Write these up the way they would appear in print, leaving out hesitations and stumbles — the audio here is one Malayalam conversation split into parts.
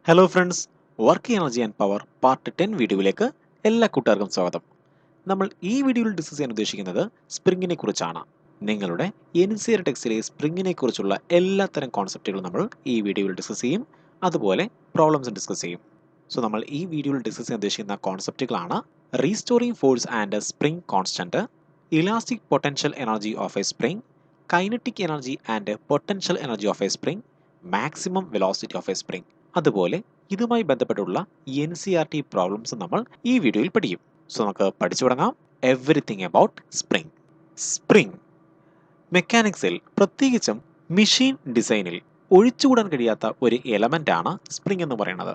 Hello friends, work energy and power part 10 വീഡിയോയിലേക്ക് എല്ലാ കൂട്ടുകാർക്കും സ്വാഗതം. നമ്മൾ ഈ വീഡിയോയിൽ ഡിസ്കസ് ചെയ്യാൻ ഉദ്ദേശിക്കുന്നത് സ്പ്രിങ്ങിനെ കുറിച്ചാണ്. നിങ്ങളുടെ NCERT ടെക്സ്റ്റിലെ സ്പ്രിങ്ങിനെ കുറിച്ചുള്ള എല്ലാത്തരം കോൺസെപ്റ്റുകളും നമ്മൾ ഈ വീഡിയോയിൽ ഡിസ്കസ് ചെയ്യും. അതുപോലെ പ്രോബ്ലംസ് ഡിസ്കസ് ചെയ്യും. സോ നമ്മൾ ഈ വീഡിയോയിൽ ഡിസ്കസ് ചെയ്യാൻ ഉദ്ദേശിക്കുന്ന കോൺസെപ്റ്റുകളാണ് restoring force and spring constant, elastic potential energy of a spring, kinetic energy and potential energy of a spring, maximum velocity of a spring. അതുപോലെ ഇതുമായി ബന്ധപ്പെട്ടുള്ള NCERT പ്രോബ്ലംസ് നമ്മൾ ഈ വീഡിയോയിൽ പഠിക്കും. സോ നമുക്ക് പഠിച്ചു തുടങ്ങാം. Everything about spring. സ്പ്രിംഗ് മെക്കാനിക്സിൽ, പ്രത്യേകിച്ചും മെഷീൻ ഡിസൈനിൽ ഒഴിച്ചുകൂടാൻ കഴിയാത്ത ഒരു എലമെന്റ് ആണ് സ്പ്രിംഗ് എന്ന് പറയുന്നത്.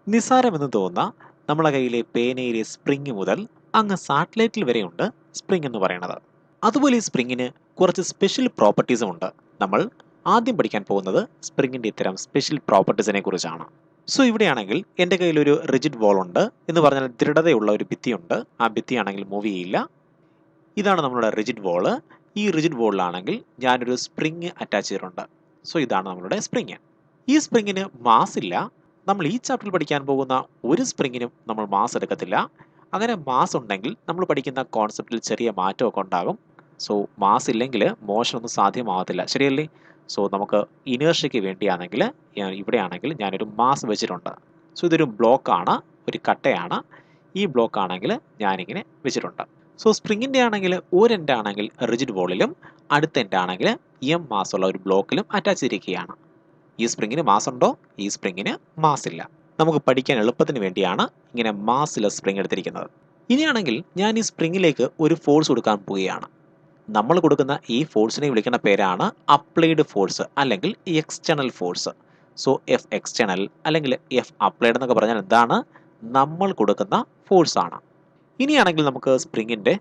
നിസ്സാരമെന്ന് തോന്നുന്ന നമ്മളെ കയ്യിലെ പേനയിലെ സ്പ്രിംഗ് മുതൽ അങ്ങ് സാറ്റലൈറ്റിൽ വരെയുണ്ട് സ്പ്രിംഗ് എന്ന് പറയുന്നത്. അതുപോലെ ഈ സ്പ്രിങ്ങിന് കുറച്ച് സ്പെഷ്യൽ പ്രോപ്പർട്ടീസും ഉണ്ട്. നമ്മൾ ആദ്യം പഠിക്കാൻ പോകുന്നത് സ്പ്രിങ്ങിന്റെ ഇത്തരം സ്പെഷ്യൽ പ്രോപ്പർട്ടീസിനെ കുറിച്ചാണ്. സോ ഇവിടെയാണെങ്കിൽ എൻ്റെ കയ്യിൽ ഒരു റിജിഡ് വോൾ ഉണ്ട് എന്ന് പറഞ്ഞാൽ ദൃഢതയുള്ള ഒരു ഭിത്തിയുണ്ട്. ആ ഭിത്തിയാണെങ്കിൽ മൂവ് ചെയ്യില്ല. ഇതാണ് നമ്മളുടെ റിജിഡ് വോള്. ഈ റിജിഡ് വോളിലാണെങ്കിൽ ഞാനൊരു സ്പ്രിങ് അറ്റാച്ച് ചെയ്തിട്ടുണ്ട്. സോ ഇതാണ് നമ്മളുടെ സ്പ്രിങ്. ഈ സ്പ്രിങ്ങിന് മാസ് ഇല്ല. നമ്മൾ ഈ ചാപ്റ്ററിൽ പഠിക്കാൻ പോകുന്ന ഒരു സ്പ്രിങ്ങിനും നമ്മൾ മാസ് എടുക്കത്തില്ല. അങ്ങനെ മാസ് ഉണ്ടെങ്കിൽ നമ്മൾ പഠിക്കുന്ന കോൺസെപ്റ്റിൽ ചെറിയ മാറ്റമൊക്കെ ഉണ്ടാകും. സോ മാസ് ഇല്ലെങ്കിൽ മോഷൻ ഒന്നും സാധ്യമാവത്തില്ല, ശരിയല്ലേ? സോ നമുക്ക് ഇനേർഷ്യയ്ക്ക് വേണ്ടിയാണെങ്കിൽ ഇവിടെയാണെങ്കിൽ ഞാനൊരു മാസ് വെച്ചിട്ടുണ്ട്. സോ ഇതൊരു ബ്ലോക്കാണ്, ഒരു കട്ടയാണ്. ഈ ബ്ലോക്ക് ആണെങ്കിൽ ഞാനിങ്ങനെ വെച്ചിട്ടുണ്ട്. സോ സ്പ്രിങ്ങിൻ്റെ ആണെങ്കിൽ ഒരു എൻഡ് ആണെങ്കിൽ റിജിഡ് വോളിലും അടുത്ത എൻഡ് ആണെങ്കിൽ മാസുള്ള ഒരു ബ്ലോക്കിലും അറ്റാച്ച് ചെയ്തിരിക്കുകയാണ്. ഈ സ്പ്രിങ്ങിന് മാസ് ഉണ്ടോ? ഈ സ്പ്രിങ്ങിന് മാസ് ഇല്ല. നമുക്ക് പഠിക്കാൻ എളുപ്പത്തിന് വേണ്ടിയാണ് ഇങ്ങനെ മാസ്ലെസ് സ്പ്രിങ് എടുത്തിരിക്കുന്നത്. ഇനിയാണെങ്കിൽ ഞാൻ ഈ സ്പ്രിങ്ങിലേക്ക് ഒരു ഫോഴ്സ് കൊടുക്കാൻ പോവുകയാണ്. നമ്മൾ കൊടുക്കുന്ന ഈ ഫോഴ്സിനെ വിളിക്കുന്ന പേരാണ് അപ്ലൈഡ് ഫോഴ്സ് അല്ലെങ്കിൽ external force. So F external അല്ലെങ്കിൽ എഫ് അപ്ലൈഡ് എന്നൊക്കെ പറഞ്ഞാൽ എന്താണ്? നമ്മൾ കൊടുക്കുന്ന ഫോഴ്സ് ആണ്. ഇനിയാണെങ്കിൽ നമുക്ക് സ്പ്രിങ്ങിൻ്റെ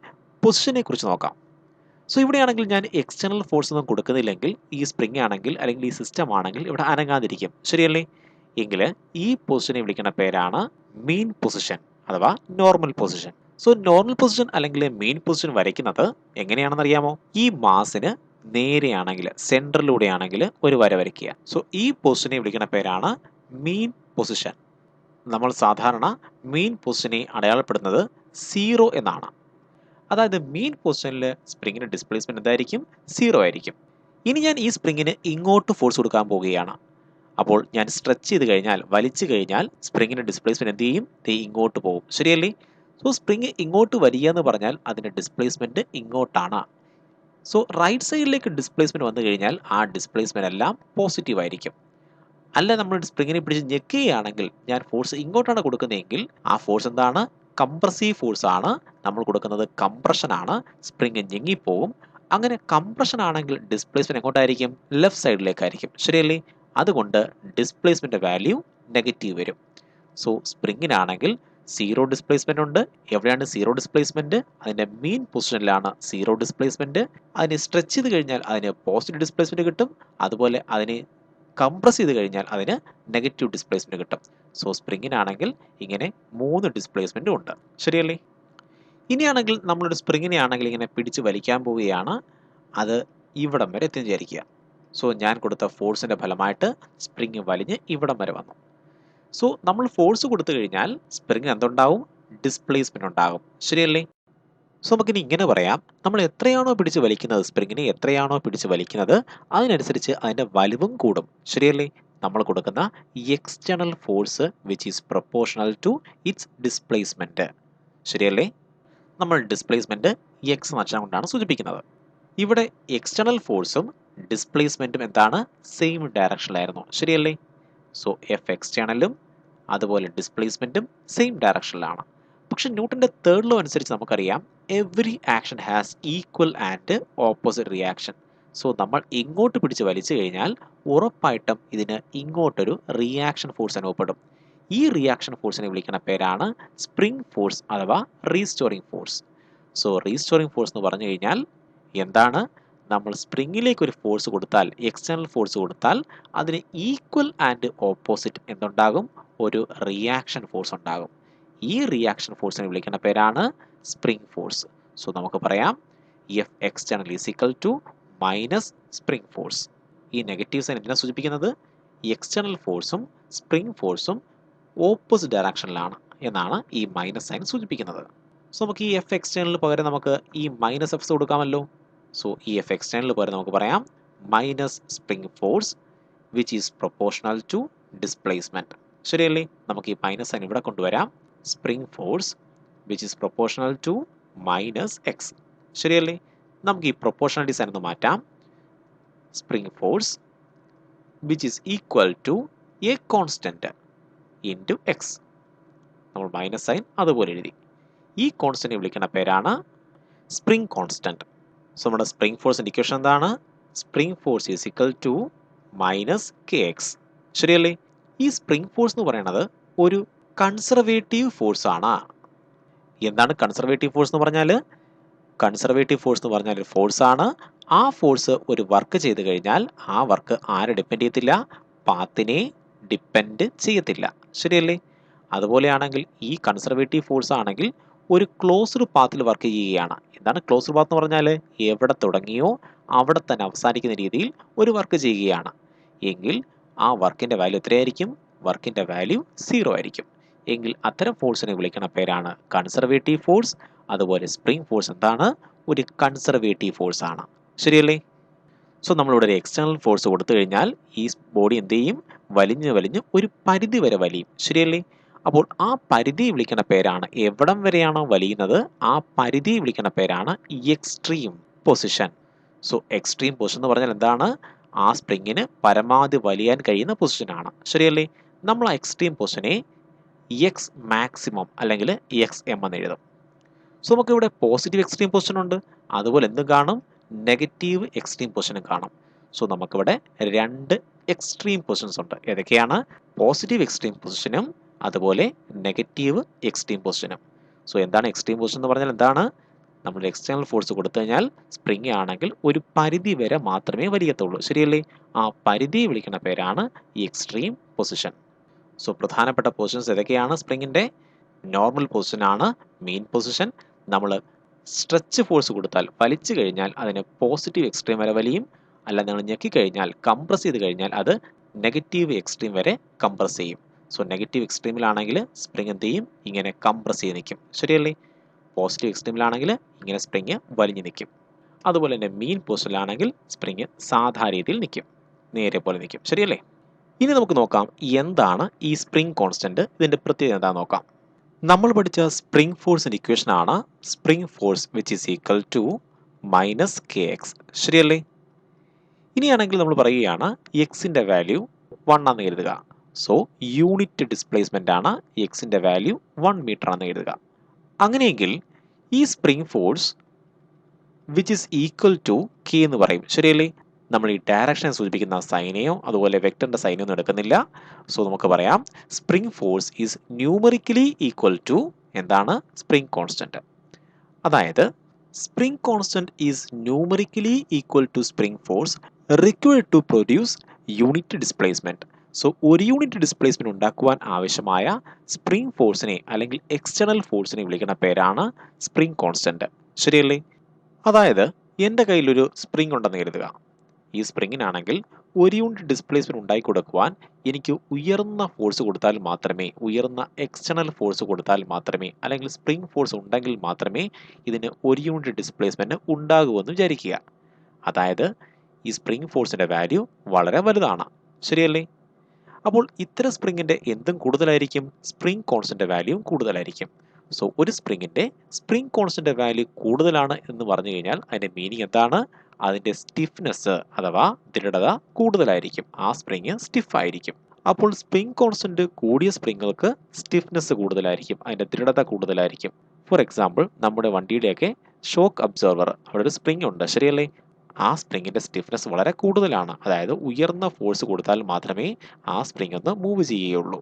പൊസിഷനെ കുറിച്ച് നോക്കാം. സോ ഇവിടെയാണെങ്കിൽ ഞാൻ എക്സ്റ്റേണൽ ഫോഴ്സ് ഒന്നും കൊടുക്കുന്നില്ലെങ്കിൽ ഈ സ്പ്രിങ് ആണെങ്കിൽ അല്ലെങ്കിൽ ഈ സിസ്റ്റം ആണെങ്കിൽ ഇവിടെ അനങ്ങാതിരിക്കും, ശരിയല്ലേ? എങ്കിൽ ഈ പൊസിഷനെ വിളിക്കുന്ന പേരാണ് മീൻ പൊസിഷൻ അഥവാ normal position. So normal position അല്ലെങ്കിൽ മീൻ പൊസിഷൻ വരയ്ക്കുന്നത് എങ്ങനെയാണെന്ന് അറിയാമോ? ഈ മാസിന് നേരെയാണെങ്കിൽ സെൻറ്ററിലൂടെ ആണെങ്കിൽ ഒരു വര വരയ്ക്കുക. സോ ഈ പൊസിഷനെ വിളിക്കുന്ന പേരാണ് മീൻ പൊസിഷൻ. നമ്മൾ സാധാരണ മീൻ പൊസിഷനെ അടയാളപ്പെടുന്നത് 0 എന്നാണ്. അതായത് മീൻ പൊസിഷനിൽ സ്പ്രിങ്ങിന് ഡിസ്പ്ലേസ്മെന്റ് എന്തായിരിക്കും? 0 ആയിരിക്കും. ഇനി ഞാൻ ഈ സ്പ്രിങ്ങിന് ഇങ്ങോട്ട് ഫോഴ്സ് കൊടുക്കാൻ പോവുകയാണ്. അപ്പോൾ ഞാൻ സ്ട്രെച്ച് ചെയ്ത് കഴിഞ്ഞാൽ, വലിച്ചു കഴിഞ്ഞാൽ സ്പ്രിങ്ങിന്റെ ഡിസ്പ്ലേസ്മെന്റ് എന്ത് ചെയ്യും? ഇങ്ങോട്ട് പോകും, ശരിയല്ലേ? സോ സ്പ്രിങ് ഇങ്ങോട്ട് വരിക എന്ന് പറഞ്ഞാൽ അതിന്റെ ഡിസ്പ്ലേസ്മെന്റ് ഇങ്ങോട്ടാണ്. സോ റൈറ്റ് സൈഡിലേക്ക് ഡിസ്പ്ലേസ്മെന്റ് വന്നു കഴിഞ്ഞാൽ ആ ഡിസ്പ്ലേസ്മെന്റ് എല്ലാം പോസിറ്റീവ് ആയിരിക്കും. അല്ല, നമ്മൾ സ്പ്രിങ്ങിനെ പിടിച്ച് ഞെക്കുകയാണെങ്കിൽ, ഞാൻ ഫോഴ്സ് ഇങ്ങോട്ടാണ് കൊടുക്കുന്നതെങ്കിൽ ആ ഫോഴ്സ് എന്താണ്? കംപ്രസീവ് ഫോഴ്സ് ആണ്. നമ്മൾ കൊടുക്കുന്നത് കംപ്രഷൻ ആണ്. സ്പ്രിങ് ഞെങ്ങിപ്പോവും. അങ്ങനെ കംപ്രഷൻ ആണെങ്കിൽ ഡിസ്പ്ലേസ്മെന്റ് എങ്ങോട്ടായിരിക്കും? ലെഫ്റ്റ് സൈഡിലേക്കായിരിക്കും, ശരിയല്ലേ? അതുകൊണ്ട് ഡിസ്പ്ലേസ്മെന്റ് വാല്യൂ നെഗറ്റീവ് വരും. സോ സ്പ്രിങ്ങിനാണെങ്കിൽ 0 ഡിസ്പ്ലേസ്മെന്റ് ഉണ്ട്. എവിടെയാണ് 0 ഡിസ്പ്ലേസ്മെന്റ്? അതിന്റെ മീൻ പൊസിഷനിലാണ് 0 ഡിസ്പ്ലേസ്മെന്റ്. അതിനെ സ്ട്രെച്ച് ചെയ്ത് കഴിഞ്ഞാൽ അതിന് പോസിറ്റീവ് ഡിസ്പ്ലേസ്മെന്റ് കിട്ടും. അതുപോലെ അതിനെ കംപ്രസ് ചെയ്ത് കഴിഞ്ഞാൽ അതിന് നെഗറ്റീവ് ഡിസ്പ്ലേസ്മെന്റ് കിട്ടും. സോ സ്പ്രിങ്ങിനാണെങ്കിൽ ഇങ്ങനെ 3 ഡിസ്പ്ലേസ്മെന്റ് ഉണ്ട്, ശരിയല്ലേ? ഇനിയാണെങ്കിൽ നമ്മളൊരു സ്പ്രിങ്ങിനെ ആണെങ്കിൽ ഇങ്ങനെ പിടിച്ച് വലിക്കാൻ പോവുകയാണ്. അത് ഇവിടം വരെ എത്തി വിചാരിക്കുക. സോ ഞാൻ കൊടുത്ത ഫോഴ്സിന്റെ ഫലമായിട്ട് സ്പ്രിങ് വലിഞ്ഞ് ഇവിടം വരെ വന്നു. സോ നമ്മൾ ഫോഴ്സ് കൊടുത്തു കഴിഞ്ഞാൽ സ്പ്രിങ്ങിന് എന്തുണ്ടാവും? ഡിസ്പ്ലേസ്മെന്റ് ഉണ്ടാകും, ശരിയല്ലേ? സോ നമുക്കിനി ഇങ്ങനെ പറയാം, നമ്മൾ എത്രയാണോ പിടിച്ച് വലിക്കുന്നത്, സ്പ്രിങ്ങിനെ എത്രയാണോ പിടിച്ച് വലിക്കുന്നത് അതിനനുസരിച്ച് അതിന്റെ വലിവും കൂടും, ശരിയല്ലേ? നമ്മൾ കൊടുക്കുന്ന external force which is proportional to its displacement, ശരിയല്ലേ? നമ്മൾ ഡിസ്പ്ലേസ്മെന്റ് എക്സ് എന്ന അക്ഷരം കൊണ്ടാണ് സൂചിപ്പിക്കുന്നത്. ഇവിടെ എക്സ്റ്റേണൽ ഫോഴ്സും ഡിസ്പ്ലേസ്മെന്റും എന്താണ്? സെയിം ഡയറക്ഷനിലായിരുന്നു, ശരിയല്ലേ? സോ എഫ് എക്സ്റ്റേണലും അതുപോലെ ഡിസ്പ്ലേസ്മെന്റും സെയിം ഡയറക്ഷനിലാണ്. പക്ഷെ ന്യൂട്ടന്റെ തേർഡ് ലോ അനുസരിച്ച് നമുക്കറിയാം every action has equal and opposite reaction. So നമ്മൾ ഇങ്ങോട്ട് പിടിച്ച് വലിച്ചു കഴിഞ്ഞാൽ ഉറപ്പായിട്ടും ഇതിന് ഇങ്ങോട്ടൊരു റിയാക്ഷൻ ഫോഴ്സ് അനുഭവപ്പെടും. ഈ റിയാക്ഷൻ ഫോഴ്സിനെ വിളിക്കുന്ന പേരാണ് സ്പ്രിംഗ് ഫോഴ്സ് അഥവാ restoring force. So restoring force എന്ന് പറഞ്ഞു കഴിഞ്ഞാൽ എന്താണ്? നമ്മൾ സ്പ്രിങ്ങിലേക്ക് ഒരു ഫോഴ്സ് കൊടുത്താൽ, എക്സ്റ്റേണൽ ഫോഴ്സ് കൊടുത്താൽ അതിന് ഈക്വൽ ആൻഡ് ഓപ്പോസിറ്റ് എന്തുണ്ടാകും? ഒരു റിയാക്ഷൻ ഫോഴ്സ് ഉണ്ടാകും. ഈ റിയാക്ഷൻ ഫോഴ്സിനെ വിളിക്കുന്ന പേരാണ് സ്പ്രിംഗ് ഫോഴ്സ്. സോ നമുക്ക് പറയാം F external is equal to minus spring force. ഈ നെഗറ്റീവ് സൈൻ എന്തിനാണ് സൂചിപ്പിക്കുന്നത്? എക്സ്റ്റേണൽ ഫോഴ്സും സ്പ്രിംഗ് ഫോഴ്സും ഓപ്പോസിറ്റ് ഡയറക്ഷനിലാണ് എന്നാണ് ഈ മൈനസ് സൈൻ സൂചിപ്പിക്കുന്നത്. സോ നമുക്ക് ഈ എഫ് എക്സ്റ്റേണലിന് പകരം നമുക്ക് ഈ മൈനസ് എഫ്സ് കൊടുക്കാമല്ലോ. സോ ഈ എഫ് എക്സ്റ്റേണലിന് പകരം നമുക്ക് പറയാം minus spring force which is proportional to displacement. ശരിയല്ലേ? നമുക്ക് ഈ മൈനസ് സൈൻ ഇവിടെ കൊണ്ടുവരാം. Spring force which is proportional to minus X. ശരിയല്ലേ? നമുക്ക് ഈ പ്രൊപ്പോർഷണാലിറ്റി സൈൻ ഒന്ന് മാറ്റാം. Spring force which is equal to a constant into X. നമ്മൾ മൈനസ് സൈൻ അതുപോലെ എഴുതി. ഈ കോൺസ്റ്റന്റ് വിളിക്കുന്ന പേരാണ് സ്പ്രിംഗ് കോൺസ്റ്റന്റ്. സോ നമ്മുടെ സ്പ്രിംഗ് ഫോഴ്സിന്റെ ഇക്വേഷൻ എന്താണ്? Spring force is equal to minus K X. ശരിയല്ലേ? ഈ സ്പ്രിംഗ് ഫോഴ്സ് എന്ന് പറയുന്നത് ഒരു കൺസർവേറ്റീവ് ഫോഴ്സ് ആണ്. എന്താണ് കൺസർവേറ്റീവ് ഫോഴ്സ് എന്ന് പറഞ്ഞാൽ? കൺസർവേറ്റീവ് ഫോഴ്സ് എന്ന് പറഞ്ഞാൽ ഒരു ഫോഴ്സ് ആണ്. ആ ഫോഴ്സ് ഒരു വർക്ക് ചെയ്ത് കഴിഞ്ഞാൽ ആ വർക്ക് ആരെ ഡിപ്പെൻഡ് ചെയ്യത്തില്ല? പാത്തിനെ ഡിപ്പെൻഡ് ചെയ്യത്തില്ല. ശരിയല്ലേ? അതുപോലെയാണെങ്കിൽ ഈ കൺസർവേറ്റീവ് ഫോഴ്സ് ആണെങ്കിൽ ഒരു ക്ലോസ്ഡ് പാത്തിൽ വർക്ക് ചെയ്യുകയാണ്. എന്താണ് ക്ലോസ്ഡ് പാത്ത് എന്ന് പറഞ്ഞാൽ? എവിടെ തുടങ്ങിയോ അവിടെ തന്നെ അവസാനിക്കുന്ന രീതിയിൽ ഒരു വർക്ക് ചെയ്യുകയാണ് എങ്കിൽ ആ വർക്കിന്റെ വാല്യൂ എത്രയായിരിക്കും? വർക്കിന്റെ വാല്യൂ 0 ആയിരിക്കും. എങ്കിൽ അത്തരം ഫോഴ്സിനെ വിളിക്കുന്ന പേരാണ് കൺസർവേറ്റീവ് ഫോഴ്സ്. അതുപോലെ സ്പ്രിംഗ് ഫോഴ്സ് എന്താണ്? ഒരു കൺസർവേറ്റീവ് ഫോഴ്സ് ആണ്. ശരിയല്ലേ? സോ നമ്മളിവിടെ ഒരു എക്സ്റ്റേണൽ ഫോഴ്സ് കൊടുത്തു കഴിഞ്ഞാൽ ഈ ബോഡി എന്ത് ചെയ്യും? വലിഞ്ഞ് വലിഞ്ഞ് ഒരു പരിധി വരെ വലിയും. ശരിയല്ലേ? അപ്പോൾ ആ പരിധി വിളിക്കുന്ന പേരാണ്, എവിടം വരെയാണോ വലിയുന്നത് ആ പരിധി വിളിക്കുന്ന പേരാണ് extreme position. So extreme position എന്ന് പറഞ്ഞാൽ എന്താണ്? ആ സ്പ്രിങ്ങിന് പരമാവധി വലിയാൻ കഴിയുന്ന പൊസിഷനാണ്. ശരിയല്ലേ? നമ്മൾ ആ എക്സ്ട്രീം പൊസിഷനെ എക്സ് മാക്സിമം അല്ലെങ്കിൽ എക്സ് എം എന്ന് എഴുതും. സോ നമുക്ക് ഇവിടെ പോസിറ്റീവ് എക്സ്ട്രീം പൊസിഷൻ ഉണ്ട്, അതുപോലെ എന്തും കാണും? നെഗറ്റീവ് എക്സ്ട്രീം പൊസിഷനും കാണും. സോ നമുക്കിവിടെ രണ്ട് എക്സ്ട്രീം പൊസിഷൻസ് ഉണ്ട്. ഏതൊക്കെയാണ്? പോസിറ്റീവ് എക്സ്ട്രീം പൊസിഷനും അതുപോലെ നെഗറ്റീവ് എക്സ്ട്രീം പൊസിഷനും. സോ എന്താണ് എക്സ്ട്രീം പൊസിഷൻ എന്ന് പറഞ്ഞാൽ എന്താണ്? നമ്മൾ എക്സ്റ്റേണൽ ഫോഴ്സ് കൊടുത്തു കഴിഞ്ഞാൽ സ്പ്രിംഗ് ആണെങ്കിൽ ഒരു പരിധി വരെ മാത്രമേ വലിയത്തുള്ളൂ. ശരിയല്ലേ? ആ പരിധിയെ വിളിക്കുന്ന പേരാണ് ഈ എക്സ്ട്രീം പൊസിഷൻ. സോ പ്രധാനപ്പെട്ട പൊസിഷൻസ് ഏതൊക്കെയാണ് സ്പ്രിങ്ങിന്റെ? നോർമൽ പൊസിഷൻ ആണ് മെയിൻ പൊസിഷൻ. നമ്മൾ സ്ട്രെച്ച് ഫോഴ്സ് കൊടുത്താൽ വലിച്ചു കഴിഞ്ഞാൽ അതിന് പോസിറ്റീവ് എക്സ്ട്രീം വരെ വലിയും. അല്ല നിങ്ങൾ ഞെക്കി കഴിഞ്ഞാൽ കംപ്രസ് ചെയ്ത് കഴിഞ്ഞാൽ അത് നെഗറ്റീവ് എക്സ്ട്രീം വരെ കംപ്രസ് ചെയ്യും. സോ നെഗറ്റീവ് എക്സ്ട്രീമിലാണെങ്കിൽ സ്പ്രിംഗ് എന്ത് ചെയ്യും? ഇങ്ങനെ കംപ്രസ് ചെയ്ത് നിൽക്കും. ശരിയല്ലേ? പോസിറ്റീവ് എക്സ്ട്രീമിലാണെങ്കിൽ ഇങ്ങനെ സ്പ്രിംഗ് വലിഞ്ഞു നിൽക്കും. അതുപോലെ തന്നെ മീൻ പൊസിഷനിലാണെങ്കിൽ സ്പ്രിംഗ് സാധാരണ രീതിയിൽ നിൽക്കും, നേരെ പോലെ നിൽക്കും. ശരിയല്ലേ? ഇനി നമുക്ക് നോക്കാം എന്താണ് ഈ സ്പ്രിംഗ് കോൺസ്റ്റന്റ്, ഇതിന്റെ പ്രത്യേകത എന്താണെന്ന് നോക്കാം. നമ്മൾ പഠിച്ച സ്പ്രിംഗ് ഫോഴ്സിന്റെ ഇക്വേഷൻ ആണ് spring force which is equal to minus K X. ശരിയല്ലേ? ഇനിയാണെങ്കിൽ നമ്മൾ പറയുകയാണ് എക്സിന്റെ വാല്യൂ 1 ആണെന്ന് കരുതുക. സോ യൂണിറ്റ് ഡിസ്പ്ലേസ്മെന്റ് ആണ് എക്സിന്റെ വാല്യൂ 1 മീറ്റർ ആണെന്ന് കരുതുക. അങ്ങനെയെങ്കിൽ ഈ spring force which is equal to K എന്ന് പറയും. ശരിയല്ലേ? നമ്മൾ ഈ ഡയറക്ഷനെ സൂചിപ്പിക്കുന്ന സൈനെയോ അതുപോലെ വെക്ടറിന്റെ സൈനെയോ ഒന്നും എടുക്കുന്നില്ല. സോ നമുക്ക് പറയാം spring force is numerically equal to എന്താണ്? Spring constant. അതായത് spring constant is numerically equal to spring force required to produce unit displacement. So ഒരു യൂണിറ്റ് ഡിസ്പ്ലേസ്മെന്റ് ഉണ്ടാക്കുവാൻ ആവശ്യമായ സ്പ്രിംഗ് ഫോഴ്സിനെ അല്ലെങ്കിൽ എക്സ്റ്റേണൽ ഫോഴ്സിനെ വിളിക്കുന്ന പേരാണ് സ്പ്രിംഗ് കോൺസ്റ്റന്റ്. ശരിയല്ലേ? അതായത് എൻ്റെ കയ്യിലൊരു സ്പ്രിംഗ് ഉണ്ടെന്ന് കരുതുക. ഈ സ്പ്രിങ്ങിനാണെങ്കിൽ ഒരു യൂണിറ്റ് ഡിസ്പ്ലേസ്മെന്റ് ഉണ്ടാക്കി കൊടുക്കുവാൻ എനിക്ക് ഉയർന്ന ഫോഴ്സ് കൊടുത്താൽ മാത്രമേ, ഉയർന്ന എക്സ്റ്റേണൽ ഫോഴ്സ് കൊടുത്താൽ മാത്രമേ, അല്ലെങ്കിൽ സ്പ്രിംഗ് ഫോഴ്സ് ഉണ്ടെങ്കിൽ മാത്രമേ ഇതിന് ഒരു യൂണിറ്റ് ഡിസ്പ്ലേസ്മെന്റ് ഉണ്ടാകുമെന്ന് വിചാരിക്കുക. അതായത് ഈ സ്പ്രിംഗ് ഫോഴ്സിന്റെ വാല്യൂ വളരെ വലുതാണ്. ശരിയല്ലേ? അപ്പോൾ ഇത്തരം സ്പ്രിങ്ങിന്റെ എന്തും കൂടുതലായിരിക്കും? സ്പ്രിംഗ് കോൺസ്റ്റന്റ് വാല്യൂ കൂടുതലായിരിക്കും. സോ ഒരു സ്പ്രിങ്ങിന്റെ സ്പ്രിംഗ് കോൺസ്റ്റന്റ് വാല്യൂ കൂടുതലാണ് എന്ന് പറഞ്ഞു കഴിഞ്ഞാൽ അതിന്റെ മീനിങ് എന്താണ്? അതിന്റെ സ്റ്റിഫ്നെസ് അഥവാ ദൃഢത കൂടുതലായിരിക്കും. ആ സ്പ്രിങ് സ്റ്റിഫ് ആയിരിക്കും. അപ്പോൾ സ്പ്രിംഗ് കോൺസ്റ്റന്റ് കൂടിയ സ്പ്രിങ്ങുകൾക്ക് സ്റ്റിഫ്നെസ് കൂടുതലായിരിക്കും, അതിന്റെ ദൃഢത കൂടുതലായിരിക്കും. ഫോർ എക്സാമ്പിൾ നമ്മുടെ വണ്ടിയുടെയൊക്കെ ഷോക്ക് അബ്സോർവർ, അവിടെ ഒരു സ്പ്രിംഗ് ഉണ്ട്. ശരിയല്ലേ? ആ സ്പ്രിങ്ങിന്റെ സ്റ്റിഫ്നെസ് വളരെ കൂടുതലാണ്. അതായത് ഉയർന്ന ഫോഴ്സ് കൊടുത്താൽ മാത്രമേ ആ സ്പ്രിംഗ് ഒന്ന് മൂവ് ചെയ്യുകയുള്ളൂ.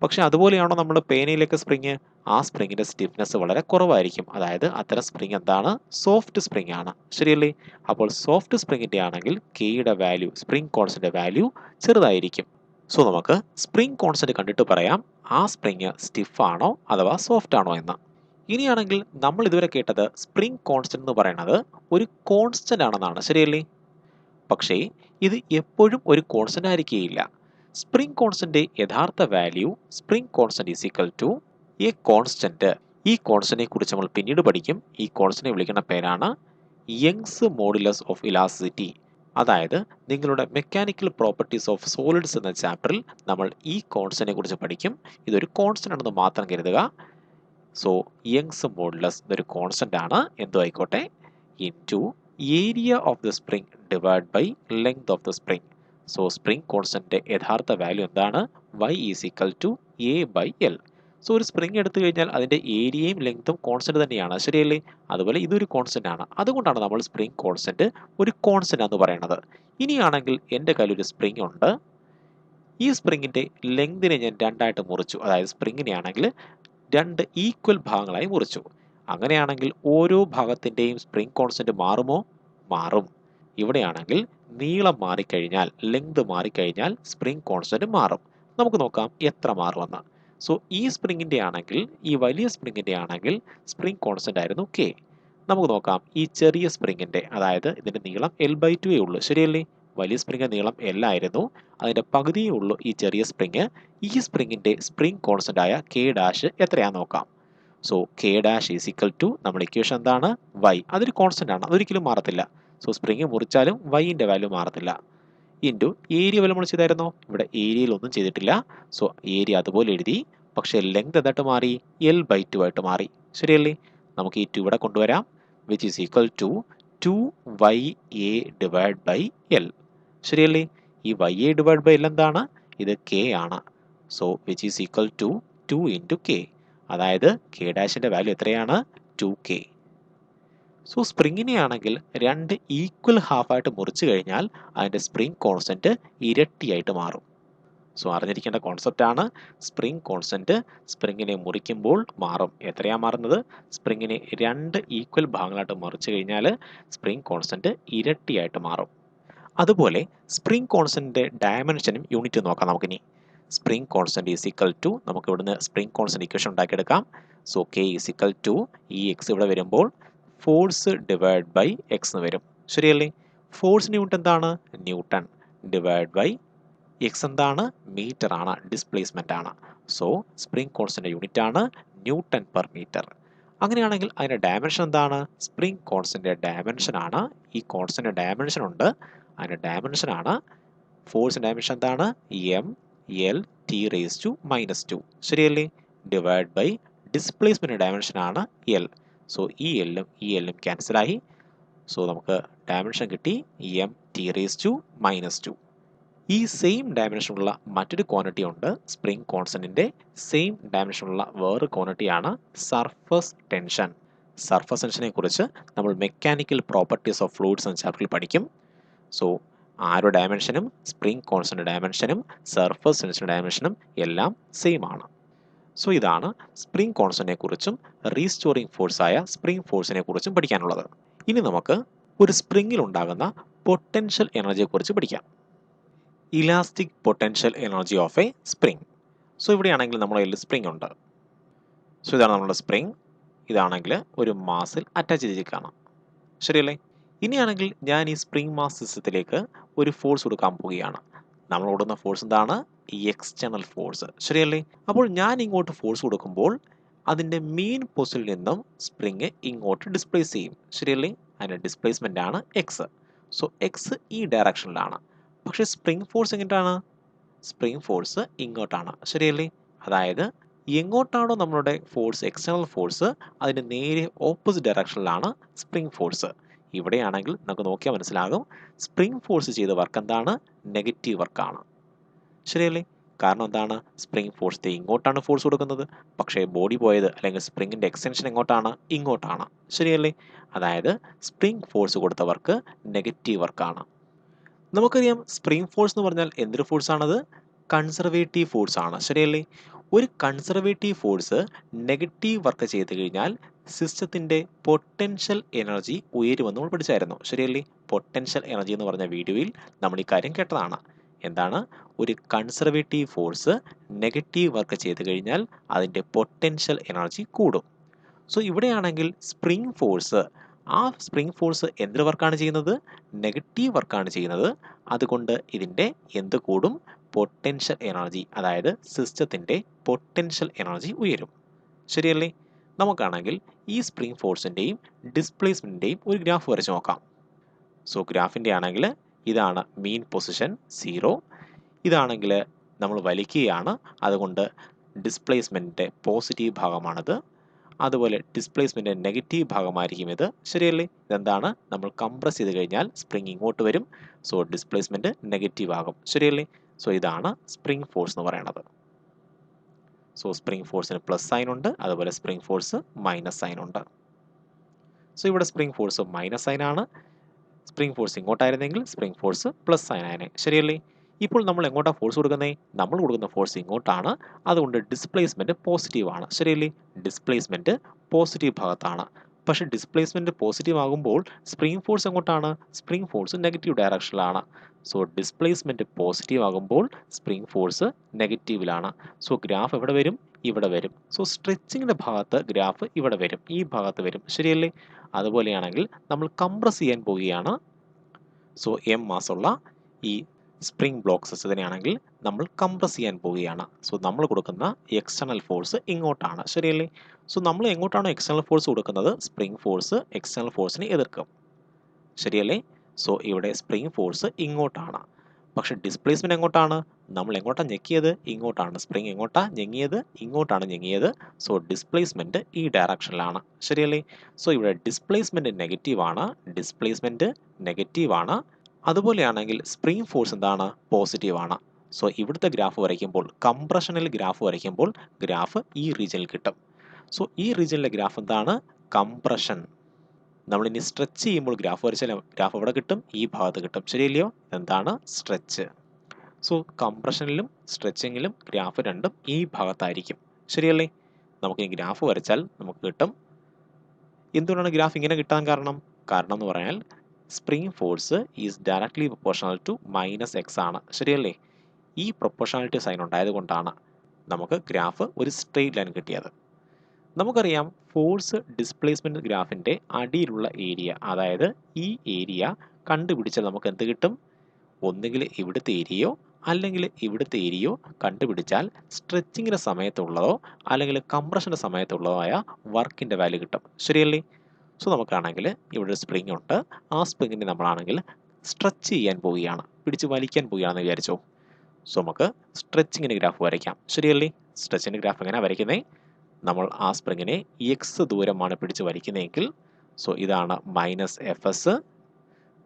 പക്ഷെ അതുപോലെയാണോ നമ്മുടെ പേനയിലേക്ക് സ്പ്രിങ്? ആ സ്പ്രിങ്ങിന്റെ സ്റ്റിഫ്നെസ് വളരെ കുറവായിരിക്കും. അതായത് അത്തരം സ്പ്രിങ് എന്താണ്? സോഫ്റ്റ് സ്പ്രിങ് ആണ്. ശരിയല്ലേ? അപ്പോൾ സോഫ്റ്റ് സ്പ്രിങ്ങിന്റെ ആണെങ്കിൽ കെയുടെ വാല്യൂ, സ്പ്രിംഗ് കോൺസ്റ്റന്റ് വാല്യൂ ചെറുതായിരിക്കും. സോ നമുക്ക് സ്പ്രിംഗ് കോൺസ്റ്റന്റ് കണ്ടിട്ട് പറയാം ആ സ്പ്രിങ് സ്റ്റിഫ് ആണോ അഥവാ സോഫ്റ്റ് ആണോ എന്ന്. ഇനിയാണെങ്കിൽ നമ്മൾ ഇതുവരെ കേട്ടത് സ്പ്രിംഗ് കോൺസ്റ്റന്റ് എന്ന് പറയുന്നത് ഒരു കോൺസ്റ്റന്റ് ആണെന്നാണ്. ശരിയല്ലേ? പക്ഷേ ഇത് എപ്പോഴും ഒരു കോൺസ്റ്റന്റ് ആയിരിക്കുകയില്ല. സ്പ്രിംഗ് കോൺസ്റ്റന്റ് യഥാർത്ഥ value spring constant is equal to a constant. ഈ കോൺസ്റ്റന്റിനെ കുറിച്ച് നമ്മൾ പിന്നീട് പഠിക്കും. ഈ കോൺസ്റ്റന്റിനെ വിളിക്കുന്ന പേരാണ് യങ്സ് മോഡുലസ് ഓഫ് ഇലാസ്റ്റിസിറ്റി. അതായത് നിങ്ങളുടെ മെക്കാനിക്കൽ പ്രോപ്പർട്ടീസ് ഓഫ് സോളിഡ്സ് എന്ന ചാപ്റ്ററിൽ നമ്മൾ ഈ കോൺസ്റ്റന്റിനെ കുറിച്ച് പഠിക്കും. ഇതൊരു കോൺസ്റ്റന്റ് ആണെന്ന് മാത്രം കരുതുക. സോ യങ്സ് മോഡുലസ് ഇതൊരു കോൺസ്റ്റന്റ് ആണ്, എന്തോ ആയിക്കോട്ടെ, into area of the spring divide by length of the spring. So spring constant യഥാർത്ഥ വാല്യൂ എന്താണ്? y is equal to a by L. So ഒരു സ്പ്രിംഗ് എടുത്തു കഴിഞ്ഞാൽ അതിൻ്റെ ഏരിയയും ലെങ്ത്തും കോൺസ്റ്റന്റ് തന്നെയാണ്, ശരിയല്ലേ? അതുപോലെ ഇതൊരു കോൺസ്റ്റന്റ് ആണ്. അതുകൊണ്ടാണ് നമ്മൾ സ്പ്രിംഗ് കോൺസ്റ്റന്റ് ഒരു കോൺസ്റ്റന്റ് എന്ന് പറയുന്നത്. ഇനിയാണെങ്കിൽ എൻ്റെ കയ്യിൽ ഒരു സ്പ്രിംഗ് ഉണ്ട്. ഈ സ്പ്രിങ്ങിൻ്റെ ലെങ്തിനെ ഞാൻ രണ്ടായിട്ട് മുറിച്ചു. അതായത് സ്പ്രിങ്ങിനെ ആണെങ്കിൽ രണ്ട് ഈക്വൽ ഭാഗങ്ങളായി മുറിച്ചു. അങ്ങനെയാണെങ്കിൽ ഓരോ ഭാഗത്തിൻ്റെയും സ്പ്രിംഗ് കോൺസ്റ്റന്റ് മാറുമോ? മാറും. ഇവിടെയാണെങ്കിൽ നീളം മാറിക്കഴിഞ്ഞാൽ, ലെങ്ത് മാറിക്കഴിഞ്ഞാൽ സ്പ്രിംഗ് കോൺസ്റ്റന്റ് മാറും. നമുക്ക് നോക്കാം എത്ര മാറുമെന്ന്. സോ ഈ സ്പ്രിങ്ങിൻ്റെ ആണെങ്കിൽ, ഈ വലിയ സ്പ്രിങ്ങിൻ്റെ ആണെങ്കിൽ സ്പ്രിംഗ് കോൺസ്റ്റന്റ് ആയിരുന്നു കെ. നമുക്ക് നോക്കാം ഈ ചെറിയ സ്പ്രിങ്ങിൻ്റെ, അതായത് ഇതിൻ്റെ നീളം L/2 ഉള്ളൂ, ശരിയല്ലേ? വലിയ സ്പ്രിംഗ് നീളം L ആയിരുന്നു, അതിൻ്റെ പകുതിയേ ഉള്ളൂ ഈ ചെറിയ സ്പ്രിങ്. ഈ സ്പ്രിങ്ങിൻ്റെ സ്പ്രിംഗ് കോൺസ്റ്റന്റ് ആയ കെ ഡാഷ് എത്രയാണെന്ന് നോക്കാം. So K dash is equal to, നമ്മുടെ ഇക്വേഷൻ എന്താണ്? y. അതൊരു കോൺസ്റ്റന്റ് ആണ്, അതൊരിക്കലും മാറത്തില്ല. സോ സ്പ്രിങ് മുറിച്ചാലും വൈൻ്റെ വാല്യൂ മാറത്തില്ല. ഇൻറ്റു ഏരിയ വല്ല നമ്മൾ ചെയ്തായിരുന്നോ? ഇവിടെ ഏരിയയിൽ ഒന്നും ചെയ്തിട്ടില്ല. സോ ഏരിയ അതുപോലെ എഴുതി, പക്ഷേ ലെങ്ത് എന്തായിട്ട് മാറി? L/2 ആയിട്ട് മാറി, ശരിയല്ലേ? നമുക്ക് ഈ 2 ഇവിടെ കൊണ്ടുവരാം, which is equal to 2ya divide by L, ശരിയല്ലേ? ഈ ya ഡിവൈഡ് ബൈ എൽ എന്താണ്? ഇത് k ആണ്. So which is equal to 2 into K. അതായത് കെ ഡാഷിൻ്റെ വാല്യൂ എത്രയാണ്? 2k. സോ സ്പ്രിങ്ങിനെ ആണെങ്കിൽ രണ്ട് ഈക്വൽ ഹാഫായിട്ട് മുറിച്ച് കഴിഞ്ഞാൽ അതിൻ്റെ സ്പ്രിംഗ് കോൺസ്റ്റന്റ് ഇരട്ടിയായിട്ട് മാറും. സോ അറിഞ്ഞിരിക്കേണ്ട കോൺസെപ്റ്റ് ആണ്. സ്പ്രിംഗ് കോൺസ്റ്റന്റ് സ്പ്രിങ്ങിനെ മുറിക്കുമ്പോൾ മാറും. എത്രയാണ് മാറുന്നത്? സ്പ്രിങ്ങിനെ രണ്ട് ഈക്വൽ ഭാഗങ്ങളായിട്ട് മുറിച്ച് കഴിഞ്ഞാൽ സ്പ്രിംഗ് കോൺസ്റ്റന്റ് ഇരട്ടിയായിട്ട് മാറും. അതുപോലെ സ്പ്രിംഗ് കോൺസ്റ്റന്റിന്റെ ഡയമെൻഷനും യൂണിറ്റ് നോക്കാം നമുക്കിനി. Spring constant is equal to, നമുക്ക് ഇവിടുന്ന് സ്പ്രിംഗ് കോൺസ്റ്റന്റ് ഇക്വേഷൻ ഉണ്ടാക്കിയെടുക്കാം. So K is equal to, ഈ എക്സ് ഇവിടെ വരുമ്പോൾ ഫോഴ്സ് ഡിവൈഡ് ബൈ എക്സ് എന്ന് വരും, ശരിയല്ലേ? ഫോഴ്സിന് യൂണിറ്റ് എന്താണ്? ന്യൂട്ടൺ. ഡിവൈഡ് ബൈ എക്സ് എന്താണ്? മീറ്റർ ആണ്, ഡിസ്പ്ലേസ്മെന്റ് ആണ്. സോ സ്പ്രിംഗ് കോൺസ്റ്റന്റ് യൂണിറ്റ് ആണ് ന്യൂട്ടൺ പെർ മീറ്റർ. അങ്ങനെയാണെങ്കിൽ അതിൻ്റെ ഡയമെൻഷൻ എന്താണ്? സ്പ്രിംഗ് കോൺസ്റ്റന്റ് ഡയമെൻഷൻ ആണ്. ഈ കോൺസ്റ്റന്റ് ഡയമെൻഷൻ ഉണ്ട്, അതിൻ്റെ ഡയമെൻഷൻ ആണ്. ഫോഴ്സിൻ്റെ ഡയമെൻഷൻ എന്താണ്? m(L)T⁻², ശരിയല്ലേ? ഡിവൈഡ് ബൈ ഡിസ്പ്ലേസ്മെന്റ് ഡയമെൻഷൻ ആണ് എൽ. സോ ഈ എല്ലും ക്യാൻസലായി. സോ നമുക്ക് ഡയമെൻഷൻ കിട്ടി m(T⁻²). ഈ സെയിം ഡയമെൻഷനുള്ള മറ്റൊരു ക്വാണ്ടിറ്റി ഉണ്ട്. സ്പ്രിംഗ് കോൺസ്റ്റന്റിന്റെ സെയിം ഡയമെൻഷനുള്ള വേറൊരു ക്വാണ്ടിറ്റിയാണ് സർഫസ് ടെൻഷൻ. സർഫസ് ടെൻഷനെ കുറിച്ച് നമ്മൾ മെക്കാനിക്കൽ പ്രോപ്പർട്ടീസ് ഓഫ് ഫ്ലൂയിഡ്സ് എന്ന ചാപ്റ്ററിൽ പഠിക്കും. സോ ആരുടെ ഡയമെൻഷനും സ്പ്രിംഗ് കോൺസ്റ്റന്റ് ഡയമെൻഷനും സർഫസ് ടെൻഷൻ ഡയമെൻഷനും എല്ലാം സെയിം ആണ്. സോ ഇതാണ് സ്പ്രിംഗ് കോൺസ്റ്റന്റിനെ കുറിച്ചും റീസ്റ്റോറിംഗ് ഫോഴ്സായ സ്പ്രിംഗ് ഫോഴ്സിനെ കുറിച്ചും പഠിക്കാനുള്ളത്. ഇനി നമുക്ക് ഒരു സ്പ്രിംഗിൽ ഉണ്ടാകുന്ന പൊട്ടൻഷ്യൽ എനർജിയെ കുറിച്ച് പഠിക്കാം. Elastic potential energy of a spring. So ഇവിടെയാണെങ്കിൽ നമ്മുടെ കയ്യിൽ സ്പ്രിംഗ് ഉണ്ട്. സോ ഇതാണ് നമ്മുടെ സ്പ്രിംഗ്. ഇതാണെങ്കിൽ ഒരു മാസിൽ അറ്റാച്ച് ചെയ്തിരിക്കുകയാണ്, ശരിയല്ലേ? ഇനിയാണെങ്കിൽ ഞാൻ ഈ സ്പ്രിംഗ് മാസ് സിസ്റ്റത്തിലേക്ക് ഒരു ഫോഴ്സ് കൊടുക്കാൻ പോവുകയാണ്. നമ്മൾ കൊടുക്കുന്ന ഫോഴ്സ് എന്താണ്? എക്സ്റ്റേണൽ ഫോഴ്സ്, ശരിയല്ലേ? അപ്പോൾ ഞാൻ ഇങ്ങോട്ട് ഫോഴ്സ് കൊടുക്കുമ്പോൾ അതിൻ്റെ മെയിൻ പൊസിഷനിൽ നിന്നും സ്പ്രിങ് ഇങ്ങോട്ട് ഡിസ്പ്ലേസ് ചെയ്യും, ശരിയല്ലേ? അതിൻ്റെ ഡിസ്പ്ലേസ്മെൻ്റ് ആണ് എക്സ്. സോ എക്സ് ഈ ഡയറക്ഷനിലാണ്. പക്ഷേ സ്പ്രിംഗ് ഫോഴ്സ് എങ്ങോട്ടാണ്? സ്പ്രിംഗ് ഫോഴ്സ് ഇങ്ങോട്ടാണ്, ശരിയല്ലേ? അതായത് എങ്ങോട്ടാണോ നമ്മളുടെ ഫോഴ്സ്, എക്സ്റ്റേണൽ ഫോഴ്സ്, അതിൻ്റെ നേരെ ഓപ്പോസിറ്റ് ഡയറക്ഷനിലാണ് സ്പ്രിംഗ് ഫോഴ്സ്. ഇവിടെയാണെങ്കിൽ നമുക്ക് നോക്കിയാൽ മനസ്സിലാകും സ്പ്രിംഗ് ഫോഴ്സ് ചെയ്ത വർക്ക് എന്താണ്? നെഗറ്റീവ് വർക്കാണ്, ശരിയല്ലേ? കാരണം എന്താണ്? സ്പ്രിംഗ് ഫോഴ്സ് ഇങ്ങോട്ടാണ് ഫോഴ്സ് കൊടുക്കുന്നത്, പക്ഷേ ബോഡി പോയത് അല്ലെങ്കിൽ സ്പ്രിങ്ങിൻ്റെ എക്സ്റ്റൻഷൻ എങ്ങോട്ടാണ്? ഇങ്ങോട്ടാണ്, ശരിയല്ലേ? അതായത് സ്പ്രിംഗ് ഫോഴ്സ് കൊടുത്ത വർക്ക് നെഗറ്റീവ് വർക്കാണ്. നമുക്കറിയാം സ്പ്രിംഗ് ഫോഴ്സ് എന്ന് പറഞ്ഞാൽ എന്തൊരു ഫോഴ്സാണത്? കൺസർവേറ്റീവ് ഫോഴ്സ് ആണ്, ശരിയല്ലേ? ഒരു കൺസർവേറ്റീവ് ഫോഴ്സ് നെഗറ്റീവ് വർക്ക് ചെയ്ത് കഴിഞ്ഞാൽ സിസ്റ്റത്തിൻ്റെ പൊട്ടൻഷ്യൽ എനർജി ഉയരുമെന്ന് നമ്മൾ പഠിച്ചായിരുന്നു, ശരിയല്ലേ? പൊട്ടൻഷ്യൽ എനർജി എന്ന് പറഞ്ഞ വീഡിയോയിൽ നമ്മൾ ഈ കാര്യം കേട്ടതാണ്. എന്താണ്? ഒരു കൺസർവേറ്റീവ് ഫോഴ്സ് നെഗറ്റീവ് വർക്ക് ചെയ്ത് കഴിഞ്ഞാൽ അതിൻ്റെ പൊട്ടൻഷ്യൽ എനർജി കൂടും. സോ ഇവിടെയാണെങ്കിൽ സ്പ്രിംഗ് ഫോഴ്സ് ആ സ്പ്രിംഗ് ഫോഴ്സ് എന്ത് വർക്കാണ് ചെയ്യുന്നത്? നെഗറ്റീവ് വർക്കാണ് ചെയ്യുന്നത്. അതുകൊണ്ട് ഇതിൻ്റെ എന്ത് കൂടും? പൊട്ടൻഷ്യൽ എനർജി, അതായത് സിസ്റ്റത്തിൻ്റെ പൊട്ടൻഷ്യൽ എനർജി ഉയരും. ശരിയല്ലേ? നമുക്കാണെങ്കിൽ ഈ സ്പ്രിംഗ് ഫോഴ്സിൻ്റെയും ഡിസ്പ്ലേസ്മെൻറ്റിൻ്റെയും ഒരു ഗ്രാഫ് വരച്ച് നോക്കാം. സോ ഗ്രാഫിൻ്റെ ആണെങ്കിൽ ഇതാണ് മീൻ പൊസിഷൻ 0. ഇതാണെങ്കിൽ നമ്മൾ വലിക്കുകയാണ്, അതുകൊണ്ട് ഡിസ്പ്ലേസ്മെൻറ്റിൻ്റെ പോസിറ്റീവ് ഭാഗമാണത്. അതുപോലെ ഡിസ്പ്ലേസ്മെൻറ്റ് നെഗറ്റീവ് ഭാഗമായിരിക്കും ഇത്. ശരിയല്ലേ? ഇതെന്താണ്? നമ്മൾ കംപ്രസ് ചെയ്ത് കഴിഞ്ഞാൽ സ്പ്രിംഗ് ഇങ്ങോട്ട് വരും. സോ ഡിസ്പ്ലേസ്മെൻറ്റ് നെഗറ്റീവ് ആകും. ശരിയല്ലേ? സോ ഇതാണ് സ്പ്രിംഗ് ഫോഴ്സ് എന്ന് പറയുന്നത്. സോ സ്പ്രിംഗ് ഫോഴ്സിന് പ്ലസ് സൈൻ ഉണ്ട്, അതുപോലെ സ്പ്രിംഗ് ഫോഴ്സ് മൈനസ് സൈൻ ഉണ്ട്. സോ ഇവിടെ സ്പ്രിംഗ് ഫോഴ്സ് മൈനസ് സൈൻ ആണ്. സ്പ്രിംഗ് ഫോഴ്സ് ഇങ്ങോട്ടായിരുന്നെങ്കിൽ സ്പ്രിംഗ് ഫോഴ്സ് പ്ലസ് സൈൻ ആയനെ. ശരിയല്ലേ? ഇപ്പോൾ നമ്മൾ എങ്ങോട്ടാണ് ഫോഴ്സ് കൊടുക്കുന്നത്? നമ്മൾ കൊടുക്കുന്ന ഫോഴ്സ് ഇങ്ങോട്ടാണ്. അതുകൊണ്ട് ഡിസ്പ്ലേസ്മെൻറ്റ് പോസിറ്റീവ് ആണ്. ശരിയല്ലേ? ഡിസ്പ്ലേസ്മെൻറ്റ് പോസിറ്റീവ് ഭാഗത്താണ്. പക്ഷേ ഡിസ്പ്ലേസ്മെൻറ്റ് പോസിറ്റീവ് ആകുമ്പോൾ സ്പ്രിംഗ് ഫോഴ്സ് എങ്ങോട്ടാണ്? സ്പ്രിംഗ് ഫോഴ്സ് നെഗറ്റീവ് ഡയറക്ഷനിലാണ്. സോ ഡിസ്പ്ലേസ്മെൻറ്റ് പോസിറ്റീവ് ആകുമ്പോൾ സ്പ്രിംഗ് ഫോഴ്സ് നെഗറ്റീവിലാണ്. സോ ഗ്രാഫ് എവിടെ വരും? ഇവിടെ വരും. സോ സ്ട്രെച്ചിങ്ങിൻ്റെ ഭാഗത്ത് ഗ്രാഫ് ഇവിടെ വരും, ഈ ഭാഗത്ത് വരും. ശരിയല്ലേ? അതുപോലെയാണെങ്കിൽ നമ്മൾ കംപ്രസ് ചെയ്യാൻ പോവുകയാണ്. സോ എം മാസുള്ള ഈ സ്പ്രിംഗ് ബ്ലോക്ക് സിസ്റ്റത്തിനെയാണെങ്കിൽ നമ്മൾ കംപ്രസ് ചെയ്യാൻ പോവുകയാണ്. സോ നമ്മൾ കൊടുക്കുന്ന എക്സ്റ്റേണൽ ഫോഴ്സ് ഇങ്ങോട്ടാണ്. ശരിയല്ലേ? സോ നമ്മൾ എങ്ങോട്ടാണോ എക്സ്റ്റേണൽ ഫോഴ്സ് കൊടുക്കുന്നത്, സ്പ്രിംഗ് ഫോഴ്സ് എക്സ്റ്റേണൽ ഫോഴ്സിനെ എതിർക്കും. ശരിയല്ലേ? സോ ഇവിടെ സ്പ്രിംഗ് ഫോഴ്സ് ഇങ്ങോട്ടാണ്. പക്ഷെ ഡിസ്പ്ലേസ്മെൻറ്റ് എങ്ങോട്ടാണ്? നമ്മൾ എങ്ങോട്ടാണ് ഞെക്കിയത്? ഇങ്ങോട്ടാണ്. സ്പ്രിംഗ് എങ്ങോട്ടാണ് ഞെങ്ങിയത്? ഇങ്ങോട്ടാണ് ഞെങ്ങിയത്. സോ ഡിസ്പ്ലേസ്മെൻറ്റ് ഈ ഡയറക്ഷനിലാണ്. ശരിയല്ലേ? സോ ഇവിടെ ഡിസ്പ്ലേസ്മെൻറ്റ് നെഗറ്റീവാണ്. ഡിസ്പ്ലേസ്മെൻറ്റ് നെഗറ്റീവാണ്. അതുപോലെയാണെങ്കിൽ സ്പ്രിംഗ് ഫോഴ്സ് എന്താണ്? പോസിറ്റീവാണ്. സോ ഇവിടുത്തെ ഗ്രാഫ് വരയ്ക്കുമ്പോൾ, കംപ്രഷനിൽ ഗ്രാഫ് വരയ്ക്കുമ്പോൾ ഗ്രാഫ് ഈ റീജിയനിൽ കിട്ടും. സോ ഈ റീജിയനിലെ ഗ്രാഫ് എന്താണ്? കംപ്രഷൻ. നമ്മളിനി സ്ട്രെച്ച് ചെയ്യുമ്പോൾ ഗ്രാഫ് വരച്ചാൽ ഗ്രാഫ് എവിടെ കിട്ടും? ഈ ഭാഗത്ത് കിട്ടും. ശരിയല്ലയോ? എന്താണ്? സ്ട്രെച്ച്. സോ കംപ്രഷനിലും സ്ട്രെച്ചിങ്ങിലും ഗ്രാഫ് രണ്ടും ഈ ഭാഗത്തായിരിക്കും. ശരിയല്ലേ? നമുക്ക് ഈ ഗ്രാഫ് വരച്ചാൽ നമുക്ക് കിട്ടും. എന്തുകൊണ്ടാണ് ഗ്രാഫ് ഇങ്ങനെ കിട്ടാൻ കാരണം? കാരണം എന്ന് പറഞ്ഞാൽ spring force is directly proportional to -x ആണ്. ശരിയല്ലേ? ഈ പ്രൊപ്പോർഷണാലിറ്റി സൈൻ ഉണ്ടായതുകൊണ്ടാണ് നമുക്ക് ഗ്രാഫ് ഒരു സ്ട്രെയിറ്റ് ലൈൻ കിട്ടിയത്. നമുക്കറിയാം ഫോഴ്സ് ഡിസ്പ്ലേസ്മെൻറ്റ് ഗ്രാഫിൻ്റെ അടിയിലുള്ള ഏരിയ, അതായത് ഈ ഏരിയ കണ്ടുപിടിച്ചാൽ നമുക്ക് എന്ത് കിട്ടും? ഒന്നുകിൽ ഇവിടുത്തെ ഏരിയയോ അല്ലെങ്കിൽ ഇവിടുത്തെ ഏരിയയോ കണ്ടുപിടിച്ചാൽ സ്ട്രെച്ചിങ്ങിൻ്റെ സമയത്തുള്ളതോ അല്ലെങ്കിൽ കംപ്രഷൻ്റെ സമയത്തുള്ളതോ ആയ വർക്കിൻ്റെ വാല്യൂ കിട്ടും. ശരിയല്ലേ? സോ നമുക്കാണെങ്കിൽ ഇവിടെ ഒരു സ്പ്രിംഗ് ഉണ്ട്. ആ സ്പ്രിങ്ങിനെ നമ്മളാണെങ്കിൽ സ്ട്രെച്ച് ചെയ്യാൻ പോവുകയാണ്, പിടിച്ച് വലിക്കാൻ പോവുകയാണെന്ന് വിചാരിച്ചോ. സോ നമുക്ക് സ്ട്രെച്ചിങ്ങിൻ്റെ ഗ്രാഫ് വരയ്ക്കാം. ശരിയല്ലേ? സ്ട്രെച്ചിൻ്റെ ഗ്രാഫ് എങ്ങനെയാണ് വരയ്ക്കുന്നത്? നമ്മൾ ആ സ്പ്രിങ്ങിനെ എക്സ് ദൂരമാണ് പിടിച്ച് വലിക്കുന്നതെങ്കിൽ, സോ ഇതാണ് -fs.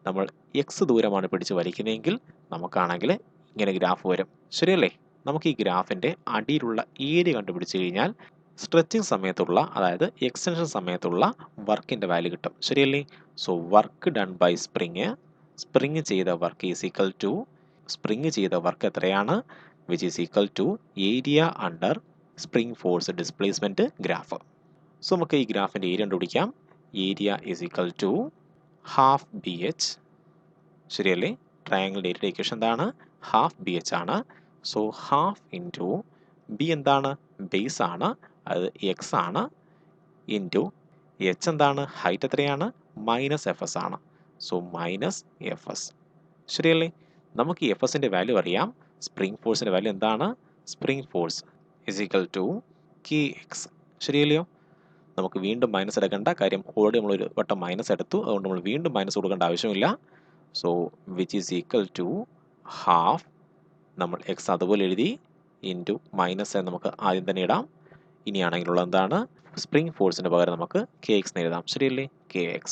നമ്മൾ എക്സ് ദൂരമാണ് പിടിച്ച് വലിക്കുന്നതെങ്കിൽ നമുക്കാണെങ്കിൽ ഇങ്ങനെ ഗ്രാഫ് വരും. ശരിയല്ലേ? നമുക്ക് ഈ ഗ്രാഫിൻ്റെ അടിയിലുള്ള ഏരിയ കണ്ടുപിടിച്ച് കഴിഞ്ഞാൽ സ്ട്രെച്ചിങ് സമയത്തുള്ള, അതായത് എക്സ്റ്റൻഷൻ സമയത്തുള്ള വർക്കിൻ്റെ വാല്യൂ കിട്ടും. ശരിയല്ലേ? So work done by spring ചെയ്ത work is equal to, spring ചെയ്ത വർക്ക് എത്രയാണ്? Which is equal to area under spring force displacement graph. So നമുക്ക് ഈ ഗ്രാഫിൻ്റെ ഏരിയ കണ്ടുപിടിക്കാം. Area is equal to half BH. ശരിയല്ലേ? ട്രയാങ്കിളിൻ്റെ ഏരിയയുടെ ഇക്വേഷൻ എന്താണ്? ഹാഫ് BH ആണ്. സോ ഹാഫ് ഇൻറ്റു ബി എന്താണ്? ബേസ് ആണ്, അത് എക്സ് ആണ്, ഇൻറ്റു എച്ച് എന്താണ്? ഹൈറ്റ് എത്രയാണ്? -fs ആണ്. So -fs. ശരിയല്ലേ? നമുക്ക് ഈ എഫസിൻ്റെ വാല്യൂ അറിയാം. സ്പ്രിംഗ് ഫോഴ്സിൻ്റെ വാല്യൂ എന്താണ്? Spring force is equal to kx. ശരിയല്ലയോ? നമുക്ക് വീണ്ടും മൈനസ് എടുക്കേണ്ട കാര്യം, ഓൾറെഡി നമ്മളൊരു വട്ടം മൈനസ് എടുത്തു, അതുകൊണ്ട് നമ്മൾ വീണ്ടും മൈനസ് കൊടുക്കേണ്ട ആവശ്യമില്ല. So which is equal to half, നമ്മൾ എക്സ് അതുപോലെ എഴുതി, ഇൻറ്റു മൈനസ് നമുക്ക് ആദ്യം തന്നെ ഇടാം. ഇനിയാണെങ്കിലുള്ള എന്താണ്? സ്പ്രിംഗ് ഫോഴ്സിന് പകരം നമുക്ക് kx എഴുതാം. ശരിയല്ലേ? kx.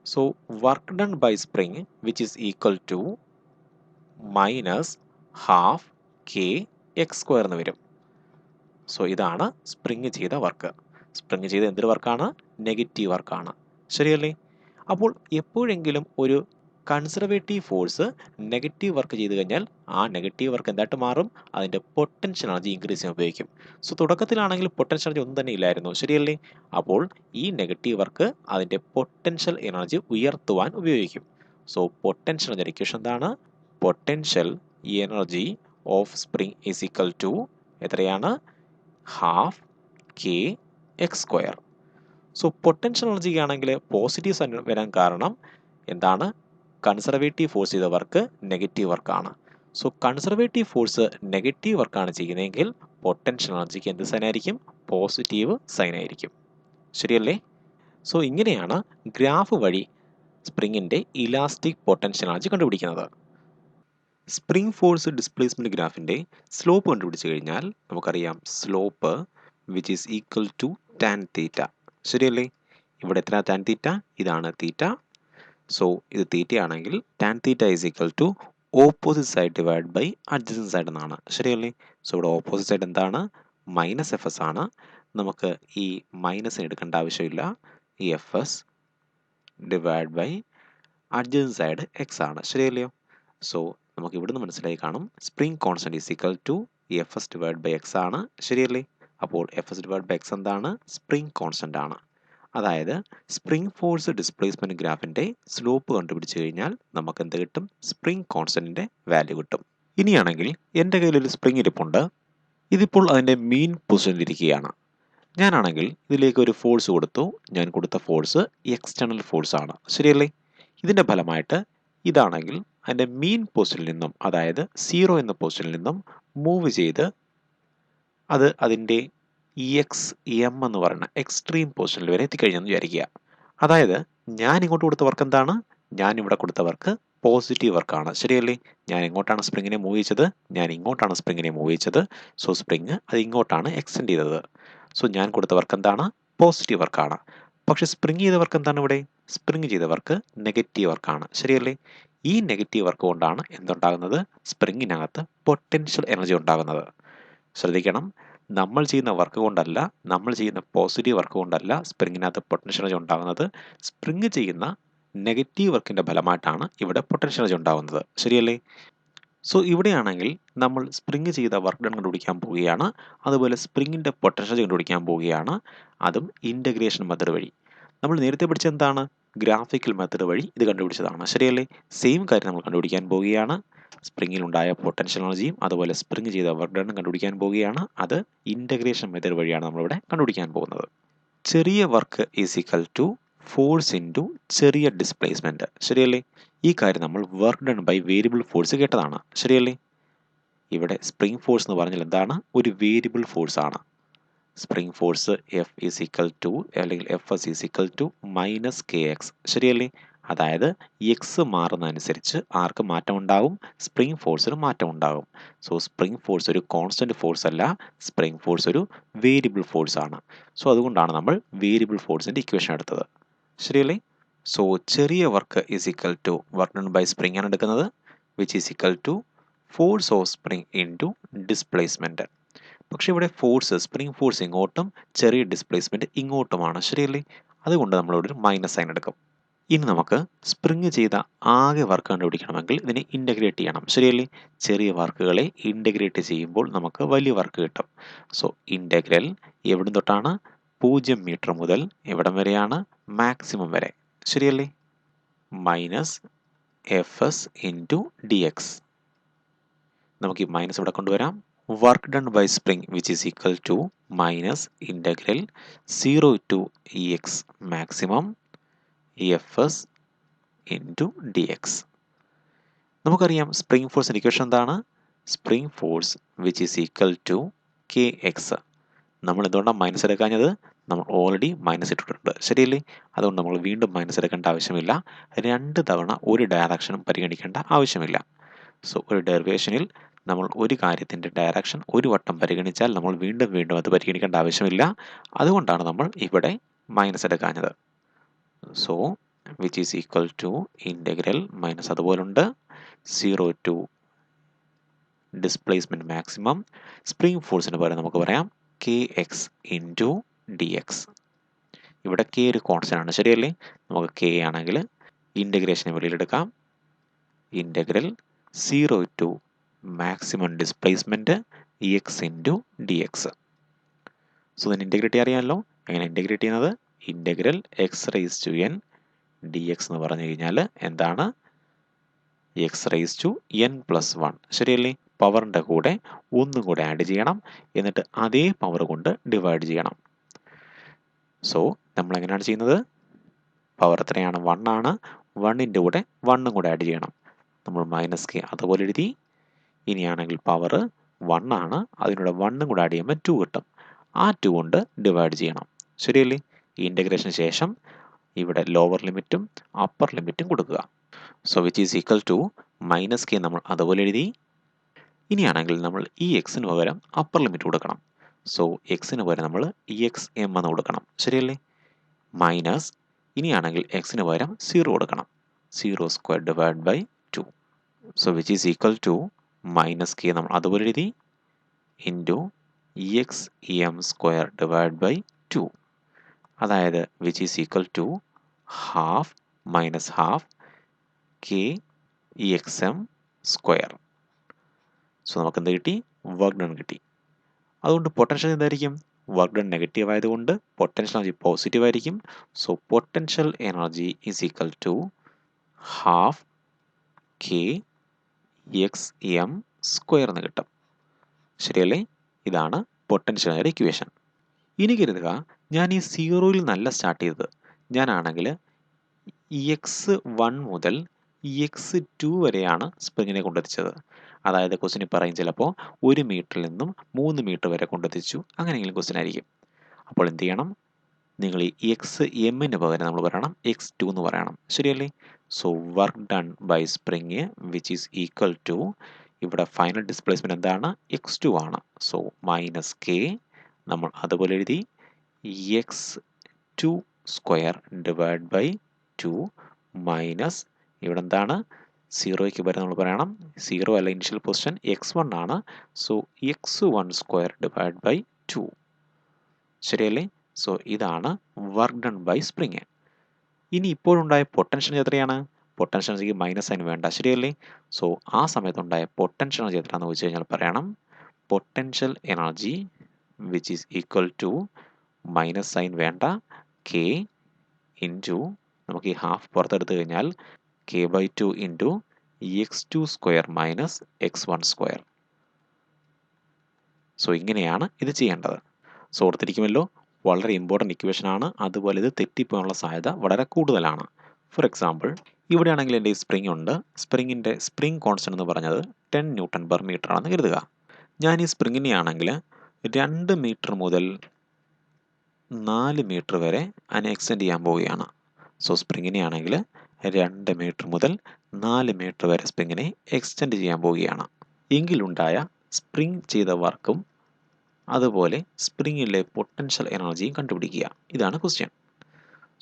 So work done by spring which is equal to -half kx² എന്ന് വരും. സോ ഇതാണ് സ്പ്രിംഗ് ചെയ്ത വർക്ക്. സ്പ്രിംഗ് ചെയ്ത എന്തൊരു വർക്കാണ്? നെഗറ്റീവ് വർക്കാണ്. ശരിയല്ലേ? അപ്പോൾ എപ്പോഴെങ്കിലും ഒരു കൺസർവേറ്റീവ് ഫോഴ്സ് നെഗറ്റീവ് വർക്ക് ചെയ്ത് കഴിഞ്ഞാൽ ആ നെഗറ്റീവ് വർക്ക് എന്തായിട്ട് മാറും? അതിൻ്റെ പൊട്ടൻഷ്യൽ എനർജി ഇൻക്രീസ് ചെയ്യാൻ ഉപയോഗിക്കും. സോ തുടക്കത്തിലാണെങ്കിൽ പൊട്ടൻഷ്യൽ എനർജി ഒന്നും തന്നെ ഇല്ലായിരുന്നു. ശരിയല്ലേ? അപ്പോൾ ഈ നെഗറ്റീവ് വർക്ക് അതിൻ്റെ പൊട്ടൻഷ്യൽ എനർജി ഉയർത്തുവാൻ ഉപയോഗിക്കും. സോ പൊട്ടൻഷ്യൽ എനർജി ഇക്വേഷൻ എന്താണ്? Potential energy of spring is equal to എത്രയാണ്? Half kx². സോ പൊട്ടൻഷ്യൽ എനർജിക്ക് ആണെങ്കിൽ പോസിറ്റീവ് സൈൻ വരാൻ കാരണം എന്താണ്? കൺസർവേറ്റീവ് ഫോഴ്സ് ചെയ്ത വർക്ക് നെഗറ്റീവ് വർക്കാണ്. സോ കൺസർവേറ്റീവ് ഫോഴ്സ് നെഗറ്റീവ് വർക്കാണ് ചെയ്യുന്നതെങ്കിൽ പൊട്ടൻഷ്യൽ എനർജിക്ക് എന്ത് സൈൻ ആയിരിക്കും? പോസിറ്റീവ് സൈൻ ആയിരിക്കും. ശരിയല്ലേ? സോ ഇങ്ങനെയാണ് ഗ്രാഫ് വഴി സ്പ്രിങ്ങിൻ്റെ ഇലാസ്റ്റിക് പൊട്ടൻഷ്യൽ എനർജി കണ്ടുപിടിക്കുന്നത്. സ്പ്രിംഗ് ഫോഴ്സ് ഡിസ്പ്ലേസ്മെൻറ്റ് ഗ്രാഫിൻ്റെ സ്ലോപ്പ് കണ്ടുപിടിച്ച് കഴിഞ്ഞാൽ നമുക്കറിയാം slope which is equal to tan theta. ശരിയല്ലേ? ഇവിടെ എത്ര ടാൻ തീറ്റ? ഇതാണ് തീറ്റ. സോ ഇത് തീറ്റ ആണെങ്കിൽ tan theta is equal to opposite side divide by adjacent side എന്നാണ്. ശരിയല്ലേ? സോ ഇവിടെ ഓപ്പോസിറ്റ് സൈഡ് എന്താണ്? മൈനസ് എഫ് എസ് ആണ്. നമുക്ക് ഈ മൈനസിന് എടുക്കേണ്ട ആവശ്യമില്ല. ഈ F S divide by adjacent side X ആണ്. ശരിയല്ലയോ? സോ നമുക്ക് ഇവിടുന്ന് മനസ്സിലായി കാണും spring constant is equal to F S divide by X ആണ്. ശരിയല്ലേ? അപ്പോൾ F S divide by X എന്താണ്? സ്പ്രിംഗ് കോൺസ്റ്റൻ്റ് ആണ്. അതായത് സ്പ്രിംഗ് ഫോഴ്സ് ഡിസ്പ്ലേസ്മെൻറ്റ് ഗ്രാഫിൻ്റെ സ്ലോപ്പ് കണ്ടുപിടിച്ച് കഴിഞ്ഞാൽ നമുക്ക് എന്ത് കിട്ടും? സ്പ്രിംഗ് കോൺസ്റ്റൻറ്റിൻ്റെ വാല്യൂ കിട്ടും. ഇനിയാണെങ്കിൽ എൻ്റെ കയ്യിലൊരു സ്പ്രിംഗ് ഇരിപ്പുണ്ട്. ഇതിപ്പോൾ അതിൻ്റെ മീൻ പൊസിഷനിലിരിക്കുകയാണ്. ഞാനാണെങ്കിൽ ഇതിലേക്ക് ഒരു ഫോഴ്സ് കൊടുത്തു. ഞാൻ കൊടുത്ത ഫോഴ്സ് എക്സ്റ്റേണൽ ഫോഴ്സ് ആണ്. ശരിയല്ലേ? ഇതിൻ്റെ ഫലമായിട്ട് ഇതാണെങ്കിൽ അതിൻ്റെ മീൻ പൊസിഷനിൽ നിന്നും, അതായത് 0 എന്ന പൊസിഷനിൽ നിന്നും മൂവ് ചെയ്ത് അത് അതിൻ്റെ എക്സ് എം എന്ന് പറയുന്ന എക്സ്ട്രീം പൊസിഷനിൽ വരെ എത്തിക്കഴിഞ്ഞെന്ന് വിചാരിക്കുക. അതായത് ഞാൻ ഇങ്ങോട്ട് കൊടുത്ത വർക്ക് എന്താണ്? ഞാൻ ഇവിടെ കൊടുത്ത വർക്ക് പോസിറ്റീവ് വർക്കാണ്. ശരിയല്ലേ? ഞാൻ എങ്ങോട്ടാണ് സ്പ്രിങ്ങിനെ മൂവ് ചെയ്തത്? ഞാൻ ഇങ്ങോട്ടാണ് സ്പ്രിങ്ങിനെ മൂവ് ചെയ്തത്. സോ സ്പ്രിങ് അത് ഇങ്ങോട്ടാണ് എക്സ്റ്റെൻഡ് ചെയ്തത്. സോ ഞാൻ കൊടുത്ത വർക്ക് എന്താണ്? പോസിറ്റീവ് വർക്കാണ്. പക്ഷെ സ്പ്രിങ് ചെയ്ത വർക്ക് എന്താണ് ഇവിടെ? സ്പ്രിങ് ചെയ്ത വർക്ക് നെഗറ്റീവ് വർക്കാണ്. ശരിയല്ലേ? ഈ നെഗറ്റീവ് വർക്ക് കൊണ്ടാണ് എന്തുണ്ടാകുന്നത്? സ്പ്രിങ്ങിനകത്ത് പൊട്ടൻഷ്യൽ എനർജി ഉണ്ടാകുന്നത്. ശ്രദ്ധിക്കണം, നമ്മൾ ചെയ്യുന്ന വർക്ക് കൊണ്ടല്ല, നമ്മൾ ചെയ്യുന്ന പോസിറ്റീവ് വർക്ക് കൊണ്ടല്ല സ്പ്രിങ്ങിനകത്ത് പൊട്ടൻഷ്യൽ എനർജി ഉണ്ടാകുന്നത്. സ്പ്രിങ് ചെയ്യുന്ന നെഗറ്റീവ് വർക്കിൻ്റെ ഫലമായിട്ടാണ് ഇവിടെ പൊട്ടൻഷ്യൽ എനർജി ഉണ്ടാകുന്നത്. ശരിയല്ലേ? സോ ഇവിടെയാണെങ്കിൽ നമ്മൾ സ്പ്രിങ് ചെയ്ത വർക്ക് ഡൺ കണ്ടുപിടിക്കാൻ പോവുകയാണ്. അതുപോലെ സ്പ്രിങ്ങിൻ്റെ പൊട്ടൻഷ്യൽ എനർജി കണ്ടുപിടിക്കാൻ പോവുകയാണ്. അതും ഇൻ്റഗ്രേഷൻ മെത്തേഡ് വഴി. നമ്മൾ നേരത്തെ പഠിച്ച എന്താണ്? ഗ്രാഫിക്കൽ മെത്തേഡ് വഴി ഇത് കണ്ടുപിടിച്ചതാണ്. ശരിയല്ലേ? സെയിം കാര്യം നമ്മൾ കണ്ടുപിടിക്കാൻ പോവുകയാണ്. സ്പ്രിങ്ങിലുണ്ടായ പൊട്ടൻഷ്യൽ എനർജിയും അതുപോലെ സ്പ്രിങ് ചെയ്ത വർക്ക് ഡണ്ണും കണ്ടുപിടിക്കാൻ പോവുകയാണ്. അത് ഇൻ്റഗ്രേഷൻ മെത്തേഡ് വഴിയാണ് നമ്മളിവിടെ കണ്ടുപിടിക്കാൻ പോകുന്നത്. ചെറിയ work is equal to force into ചെറിയ ഡിസ്പ്ലേസ്മെൻറ്റ്. ശരിയല്ലേ? ഈ കാര്യം നമ്മൾ work done by variable force കേട്ടതാണ്. ശരിയല്ലേ? ഇവിടെ സ്പ്രിംഗ് ഫോഴ്സ് എന്ന് പറഞ്ഞാൽ എന്താണ്? ഒരു വേരിയബിൾ ഫോഴ്സ് ആണ്. Spring force F is equal to അല്ലെങ്കിൽ F S is equal to minus K X. ശരിയല്ലേ? അതായത് എക്സ് മാറുന്നതനുസരിച്ച് ആർക്ക് മാറ്റം ഉണ്ടാകും? സ്പ്രിംഗ് ഫോഴ്സിന് മാറ്റം ഉണ്ടാകും. സോ സ്പ്രിംഗ് ഫോഴ്സ് ഒരു കോൺസ്റ്റൻറ്റ് ഫോഴ്സ് അല്ല, സ്പ്രിംഗ് ഫോഴ്സ് ഒരു വേരിയബിൾ ഫോഴ്സ് ആണ്. സോ അതുകൊണ്ടാണ് നമ്മൾ വേരിയബിൾ ഫോഴ്സിൻ്റെ ഇക്വേഷൻ എടുത്തത്. ശരിയല്ലേ? സോ ചെറിയ work is equal to work done by spring ആണ് എടുക്കുന്നത്, which is equal to force of spring into displacement. പക്ഷേ ഇവിടെ ഫോഴ്സ് സ്പ്രിംഗ് ഫോഴ്സ് ഇങ്ങോട്ടും ചെറിയ ഡിസ്പ്ലേസ്മെൻറ്റ് ഇങ്ങോട്ടുമാണ്. ശരിയല്ലേ? അതുകൊണ്ട് നമ്മളിവിടെ ഒരു മൈനസ് സൈൻ എടുക്കും. ഇനി നമുക്ക് സ്പ്രിങ് ചെയ്ത ആകെ വർക്ക് കണ്ടുപിടിക്കണമെങ്കിൽ ഇതിനെ ഇൻ്റഗ്രേറ്റ് ചെയ്യണം. ശരിയല്ലേ? ചെറിയ വർക്കുകളെ ഇൻ്റഗ്രേറ്റ് ചെയ്യുമ്പോൾ നമുക്ക് വലിയ വർക്ക് കിട്ടും. സോ ഇൻ്റഗ്രൽ എവിടം തൊട്ടാണ്? 0 മീറ്റർ മുതൽ എവിടം വരെയാണ്? മാക്സിമം വരെ. ശരിയല്ലേ? Minus F S into D X. നമുക്ക് ഈ മൈനസ് ഇവിടെ കൊണ്ടുവരാം. Work done by spring which is equal to minus integral 0 to E X maximum F S into D X. നമുക്കറിയാം സ്പ്രിംഗ് ഫോഴ്സിൻ്റെ ഇക്വേഷൻ എന്താണ്? Spring force which is equal to K X. നമ്മൾ എന്തുകൊണ്ടാണ് മൈനസ് എടുക്കാഞ്ഞത്? നമ്മൾ ഓൾറെഡി മൈനസ് ഇട്ടിട്ടുണ്ട്. ശരിയല്ലേ? അതുകൊണ്ട് നമ്മൾ വീണ്ടും മൈനസ് എടുക്കേണ്ട ആവശ്യമില്ല. 2 തവണ ഒരു ഡയറക്ഷനും പരിഗണിക്കേണ്ട ആവശ്യമില്ല. സോ ഒരു ഡെറിവേഷനിൽ നമ്മൾ ഒരു കാര്യത്തിൻ്റെ ഡയറക്ഷൻ ഒരു വട്ടം പരിഗണിച്ചാൽ നമ്മൾ വീണ്ടും വീണ്ടും അത് പരിഗണിക്കേണ്ട ആവശ്യമില്ല. അതുകൊണ്ടാണ് നമ്മൾ ഇവിടെ മൈനസ് എടുക്കാഞ്ഞത്. So which is equal to integral minus അതുപോലുണ്ട് 0 ടു ഡിസ്പ്ലേസ്മെൻറ്റ് മാക്സിമം സ്പ്രിംഗ് ഫോഴ്സിന് പകരം നമുക്ക് പറയാം K X into D X. ഇവിടെ കെ ഒരു കോൺസ്റ്റൻ്റ് ആണ്. ശരിയല്ലേ? നമുക്ക് കെ ആണെങ്കിൽ ഇൻ്റഗ്രേഷനെ വെളിയിലെടുക്കാം. Integral 0 to maximum displacement X into D X. So ഇതിന് ഇൻ്റഗ്രേറ്റ് അറിയാമല്ലോ. എങ്ങനെ ഇൻ്റഗ്രേറ്റ് ചെയ്യുന്നത്? Integral X raise to N D X എന്ന് പറഞ്ഞു കഴിഞ്ഞാൽ എന്താണ്? X raise to N plus 1. ശരിയല്ലേ? പവറിൻ്റെ കൂടെ ഒന്നും കൂടെ ആഡ് ചെയ്യണം. എന്നിട്ട് അതേ പവർ കൊണ്ട് ഡിവൈഡ് ചെയ്യണം. സോ നമ്മൾ എങ്ങനെയാണ് ചെയ്യുന്നത്? പവർ എത്രയാണ്? 1 ആണ്. 1ൻ്റെ കൂടെ 1ഉം കൂടെ ആഡ് ചെയ്യണം. നമ്മൾ മൈനസ് കെ അതുപോലെ എഴുതി. ഇനിയാണെങ്കിൽ പവർ 1 ആണ്. അതിനൂടെ 1ഉം കൂടെ ആഡ് ചെയ്യുമ്പോൾ 2 കിട്ടും. ആ 2 കൊണ്ട് ഡിവൈഡ് ചെയ്യണം. ശരിയല്ലേ? ഈ ഇൻ്റഗ്രേഷന് ശേഷം ഇവിടെ ലോവർ ലിമിറ്റും അപ്പർ ലിമിറ്റും കൊടുക്കുക. So which is equal to minus K നമ്മൾ അതുപോലെ എഴുതി. ഇനിയാണെങ്കിൽ നമ്മൾ ഈ എക്സിന് പകരം അപ്പർ ലിമിറ്റ് കൊടുക്കണം. സോ എക്സിന് പകരം നമ്മൾ എക്സ് എം എന്ന് കൊടുക്കണം. ശരിയല്ലേ? മൈനസ് ഇനിയാണെങ്കിൽ എക്സിന് പകരം 0 കൊടുക്കണം. 0 square divide by 2. So which is equal to minus K നമ്മൾ അതുപോലെ എഴുതി into X M square divide by 2. അതായത് which is equal to half minus half K X M square. So നമുക്ക് എന്ത് കിട്ടി? വർക്ക് ഡൺ കിട്ടി. അതുകൊണ്ട് പൊട്ടൻഷ്യൽ എന്തായിരിക്കും? വർക്ക് ഡൺ നെഗറ്റീവ് ആയതുകൊണ്ട് പൊട്ടൻഷ്യൽ എനർജി പോസിറ്റീവ് ആയിരിക്കും. So potential energy is equal to half K X M square എന്ന് കിട്ടും. ശരിയല്ലേ? ഇതാണ് പൊട്ടൻഷ്യൽ എനർജി ഇക്വേഷൻ. ഇനി കരുതുക ഞാൻ ഈ 0യിൽ നിന്നല്ല സ്റ്റാർട്ട് ചെയ്തത്. ഞാനാണെങ്കിൽ x1 മുതൽ x2 വരെയാണ് സ്പ്രിങ്ങിനെ കൊണ്ടെത്തിച്ചത്. അതായത് ക്വസ്റ്റിന് പറയും ചിലപ്പോൾ 1 മീറ്ററിൽ നിന്നും 3 മീറ്റർ വരെ കൊണ്ടെത്തിച്ചു, അങ്ങനെയെങ്കിലും ക്വസ്റ്റ്യൻ ആയിരിക്കും. അപ്പോൾ എന്ത് ചെയ്യണം? നിങ്ങൾ ഈ എക്സ് എമ്മിന് പകരം നമ്മൾ പറയണം x2 എന്ന് പറയണം. ശരിയല്ലേ? So work done by spring which is equal to ഇവിടെ ഫൈനൽ ഡിസ്പ്ലേസ്മെൻറ്റ് എന്താണ്? x2 ആണ്. സോ മൈനസ് കെ നമ്മൾ അതുപോലെ എഴുതി x2 square divide by 2 minus ഇവിടെ എന്താണ്? 0യ്ക്ക് പകരം നമ്മൾ പറയണം 0 അല്ല ഇനിഷ്യൽ പൊസിഷൻ x1 ആണ്. So x1 square divide by 2. ശരിയല്ലേ? സോ ഇതാണ് വർക്ക് ഡൺ ബൈ സ്പ്രിങ്. ഇനി ഇപ്പോഴുണ്ടായ പൊട്ടൻഷ്യൽ എത്രയാണ്? പൊട്ടൻഷ്യൽ എനർജിക്ക് മൈനസ് സൈൻ വേണ്ട. ശരിയല്ലേ? സോ ആ സമയത്തുണ്ടായ പൊട്ടൻഷ്യൽ എനർജി എത്രയാണെന്ന് വെച്ച് കഴിഞ്ഞാൽ പറയണം potential energy which is equal to minus sign വേണ്ട കെ ഇൻറ്റു നമുക്ക് ഈ ഹാഫ് പുറത്തെടുത്ത് കഴിഞ്ഞാൽ K by 2 into x2 square minus x1 square. So ഇങ്ങനെയാണ് ഇത് ചെയ്യേണ്ടത്. സോ ഓർത്തിരിക്കുമല്ലോ, വളരെ ഇമ്പോർട്ടൻ്റ് ഇക്വേഷൻ ആണ്. അതുപോലെ ഇത് തെറ്റിപ്പോകാനുള്ള സാധ്യത വളരെ കൂടുതലാണ്. ഫോർ എക്സാമ്പിൾ ഇവിടെയാണെങ്കിൽ എൻ്റെ ഈ സ്പ്രിംഗ് ഉണ്ട്. സ്പ്രിങ്ങിൻ്റെ സ്പ്രിംഗ് കോൺസ്റ്റൻ്റ് എന്ന് പറഞ്ഞത് 10 ന്യൂട്ടൺ പെർ മീറ്റർ ആണെന്ന് കരുതുക. ഞാൻ ഈ സ്പ്രിങ്ങിനെ ആണെങ്കിൽ 2 മീറ്റർ മുതൽ 4 മീറ്റർ വരെ അതിനെ എക്സ്റ്റെൻഡ് ചെയ്യാൻ പോവുകയാണ്. സോ സ്പ്രിങ്ങിനെ ആണെങ്കിൽ 2 മീറ്റർ മുതൽ 4 മീറ്റർ വരെ സ്പ്രിങ്ങിനെ എക്സ്റ്റെൻഡ് ചെയ്യാൻ പോവുകയാണ്. എങ്കിലുണ്ടായ സ്പ്രിങ് ചെയ്ത വർക്കും അതുപോലെ സ്പ്രിങ്ങിലെ പൊട്ടൻഷ്യൽ എനർജിയും കണ്ടുപിടിക്കുക. ഇതാണ് ക്വസ്റ്റ്യൻ.